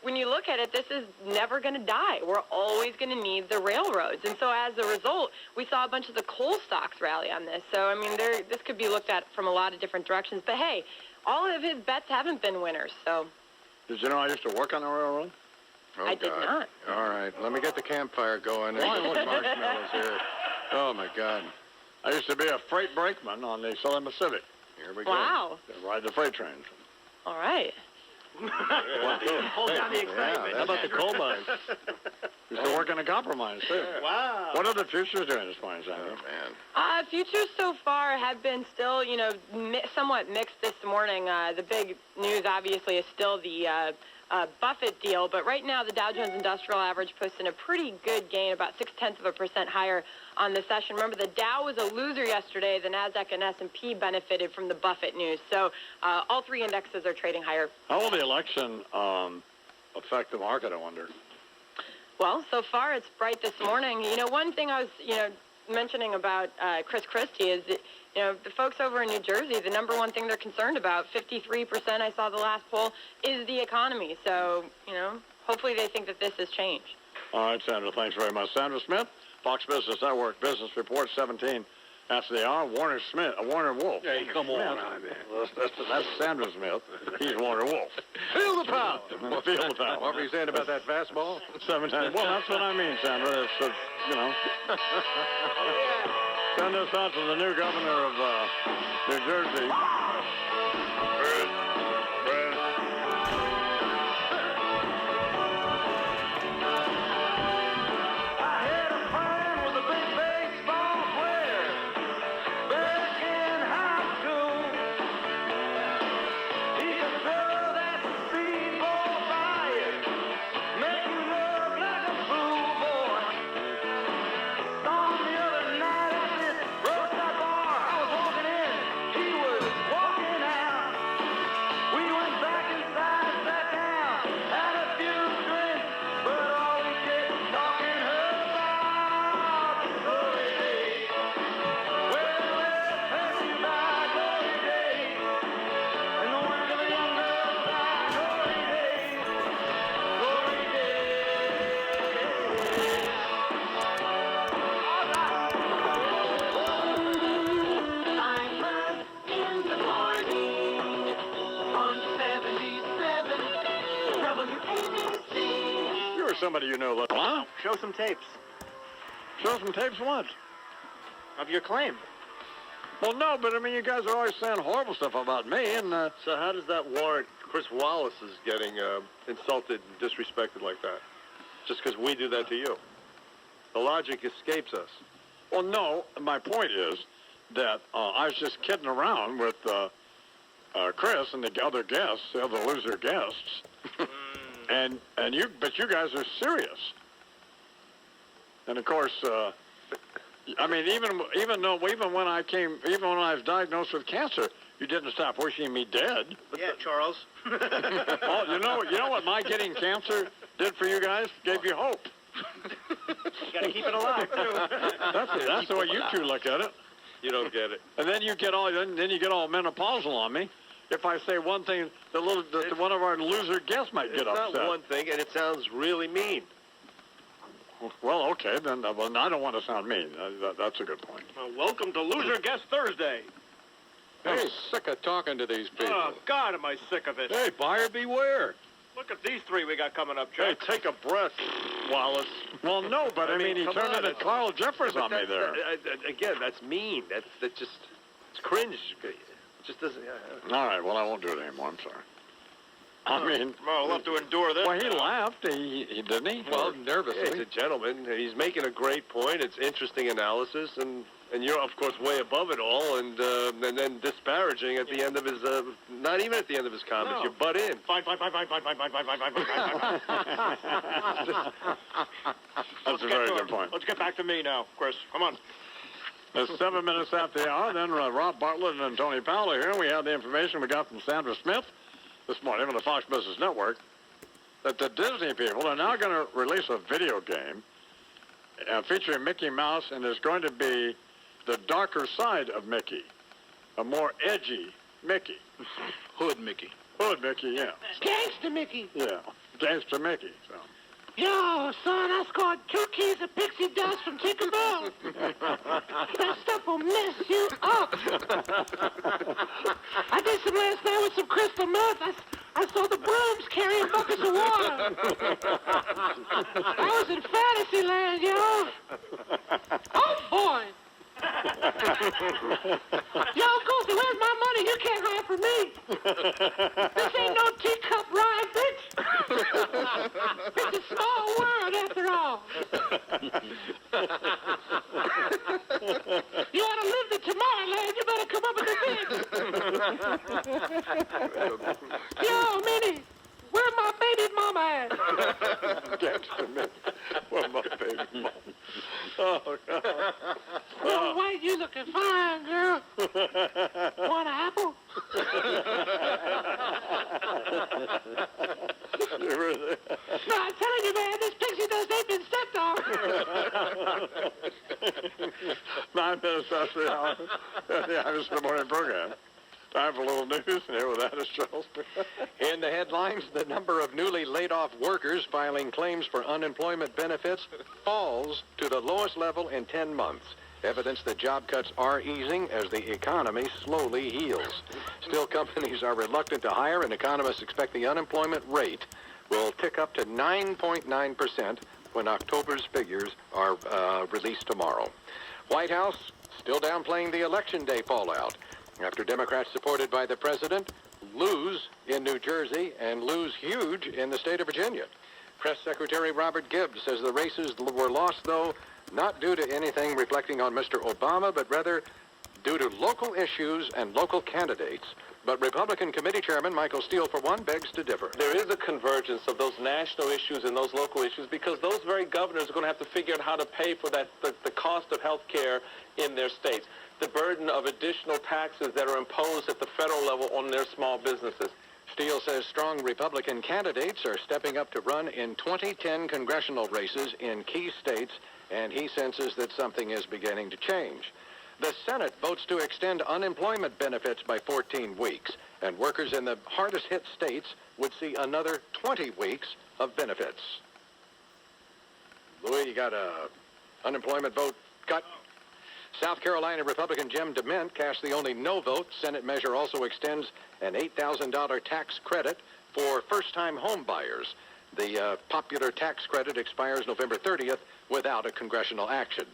when you look at it, this is never going to die. We're always going to need the railroads. And so as a result, we saw a bunch of the coal stocks rally on this. So, I mean, this could be looked at from a lot of different directions. But, hey, all of his bets haven't been winners, so... Did you know I used to work on the railroad? Oh, I did not. All right, let me get the campfire going. And marshmallows here. Oh, my God. I used to be a freight brakeman on the Southern Pacific. Here we go. Wow. Ride the freight trains. All right. Hold down the excitement. How about the coal mines? Used to work in the copper mines, too. Wow. What are the futures doing this morning, Sandra? Man. Futures so far have been still, somewhat mixed this morning. The big news, obviously, is still the Buffett deal. But right now, the Dow Jones Industrial Average posting a pretty good gain, about 0.6% higher on the session. Remember, the Dow was a loser yesterday. The Nasdaq and S&P benefited from the Buffett news. So all three indexes are trading higher. How will the election affect the market, I wonder? Well, so far it's bright this morning. One thing I was, mentioning about Chris Christie is that, the folks over in New Jersey, the number one thing they're concerned about, 53%, I saw the last poll, is the economy. So, hopefully they think that this has changed. All right, Sandra, thanks very much. Sandra Smith, Fox Business Network Business Report 17 after the hour. Warner Wolf. Hey, come on. That's Sandra Smith. He's Warner Wolf. Feel the power. Feel the power. What were you saying about that fastball? 7 times. Well, that's what I mean, Sandra. It's Send us out to the new governor of New Jersey. Somebody you know. Huh? Show some tapes. Show some tapes what? Of your claim. Well, no, but I mean, you guys are always saying horrible stuff about me, and So how does that warrant Chris Wallace is getting insulted and disrespected like that? Just because we do that to you. The logic escapes us. Well, no, my point is that I was just kidding around with Chris and the other guests, the other loser guests. But you guys are serious. And of course, I mean, even when I was diagnosed with cancer, you didn't stop wishing me dead. Yeah, Charles. Oh, you know what my getting cancer did for you guys? Gave you hope. You got to keep it alive too. That's the way you two look at it. You don't get it. And then you get all menopausal on me. If I say one thing, one of our loser guests might get upset. It's not one thing, and it sounds really mean. Well, okay, then. Well, I don't want to sound mean. That's a good point. Well, welcome to Loser Guest Thursday. I'm sick of talking to these people. Oh, God, am I sick of it. Hey, buyer beware. Look at these three we got coming up, Hey, Chuck. take a breath, Wallace. Well, no, but I mean he turned into Carl Jeffers on me there. Again, that's mean. That's just, it's cringe. It just doesn't. All right, well, I won't do it anymore. I'm sorry. I mean, well, we'll have to endure this. Well, he laughed. He didn't he? Well, nervously. Yeah, he's a gentleman. He's making a great point. It's interesting analysis, and you're of course way above it all, and then disparaging at the end of his, not even at the end of his comments. No. You butt in. Fine. That's a very good point. Let's get back to me now, Chris. Come on. It's 7 minutes after the hour. Then Rob Bartlett and Tony Powell are here. We have the information we got from Sandra Smith this morning on the Fox Business Network that the Disney people are now going to release a video game featuring Mickey Mouse, and there's going to be the darker side of Mickey, a more edgy Mickey. Hood Mickey. Hood Mickey, yeah. Gangster Mickey. Yeah, Gangster Mickey. So. Yo, son, I scored 2 keys of pixie dust from Tinker Bell. That stuff will mess you up. I did some last night with some crystal meth. I saw the brooms carrying buckets of water. I was in fantasy land, yo. Oh, boy. Yo, Goofy, where's my money? You can't hide from me. This ain't no teacup ride, bitch. It's a small world, after all. You want to live in Tomorrowland, you better come up with the bid. Yo, Minnie, where my baby mama at? Gangster Mickey. Where my baby mama? Oh, God. Oh, White, you looking fine, girl. Want an apple? No, I'm telling you, man, this pixie dust ain't been stepped on. 9 minutes after the hour. The Imus in the Morning program. Time for a little news here with Alice Charles. In the headlines, the number of newly laid-off workers filing claims for unemployment benefits falls to the lowest level in 10 months. Evidence that job cuts are easing as the economy slowly heals. Still, companies are reluctant to hire, and economists expect the unemployment rate will tick up to 9.9% when October's figures are released tomorrow. White House still downplaying the Election Day fallout after Democrats supported by the president lose in New Jersey and lose huge in the state of Virginia. Press Secretary Robert Gibbs says the races were lost, though, not due to anything reflecting on Mr. Obama, but rather due to local issues and local candidates. But Republican Committee Chairman Michael Steele, for one, begs to differ. There is a convergence of those national issues and those local issues because those very governors are going to have to figure out how to pay for that the cost of health care in their states, the burden of additional taxes that are imposed at the federal level on their small businesses. Steele says strong Republican candidates are stepping up to run in 2010 congressional races in key states, and he senses that something is beginning to change. The Senate votes to extend unemployment benefits by 14 weeks, and workers in the hardest hit states would see another 20 weeks of benefits. Louis, you got a unemployment vote cut? South Carolina Republican Jim DeMint cast the only no vote. Senate measure also extends an $8,000 tax credit for first-time home buyers. The popular tax credit expires November 30th without a congressional action.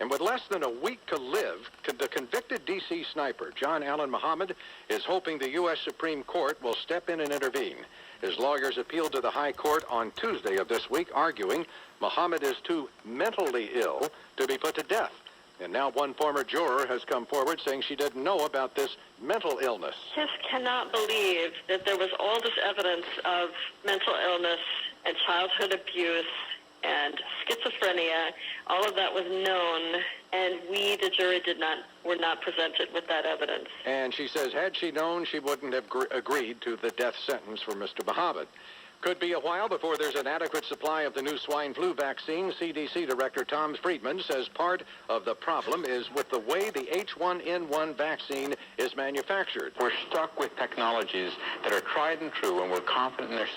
And with less than a week to live, the convicted D.C. sniper, John Allen Muhammad, is hoping the U.S. Supreme Court will step in and intervene. His lawyers appealed to the High Court on Tuesday of this week, arguing Muhammad is too mentally ill to be put to death. And now one former juror has come forward saying she didn't know about this mental illness. Just cannot believe that there was all this evidence of mental illness and childhood abuse and schizophrenia. All of that was known, and we, the jury, were not presented with that evidence. And she says had she known, she wouldn't have agreed to the death sentence for Mr. Muhammad. Could be a while before there's an adequate supply of the new swine flu vaccine. CDC Director Tom Friedman says part of the problem is with the way the H1N1 vaccine is manufactured. We're stuck with technologies that are tried and true, and we're confident in their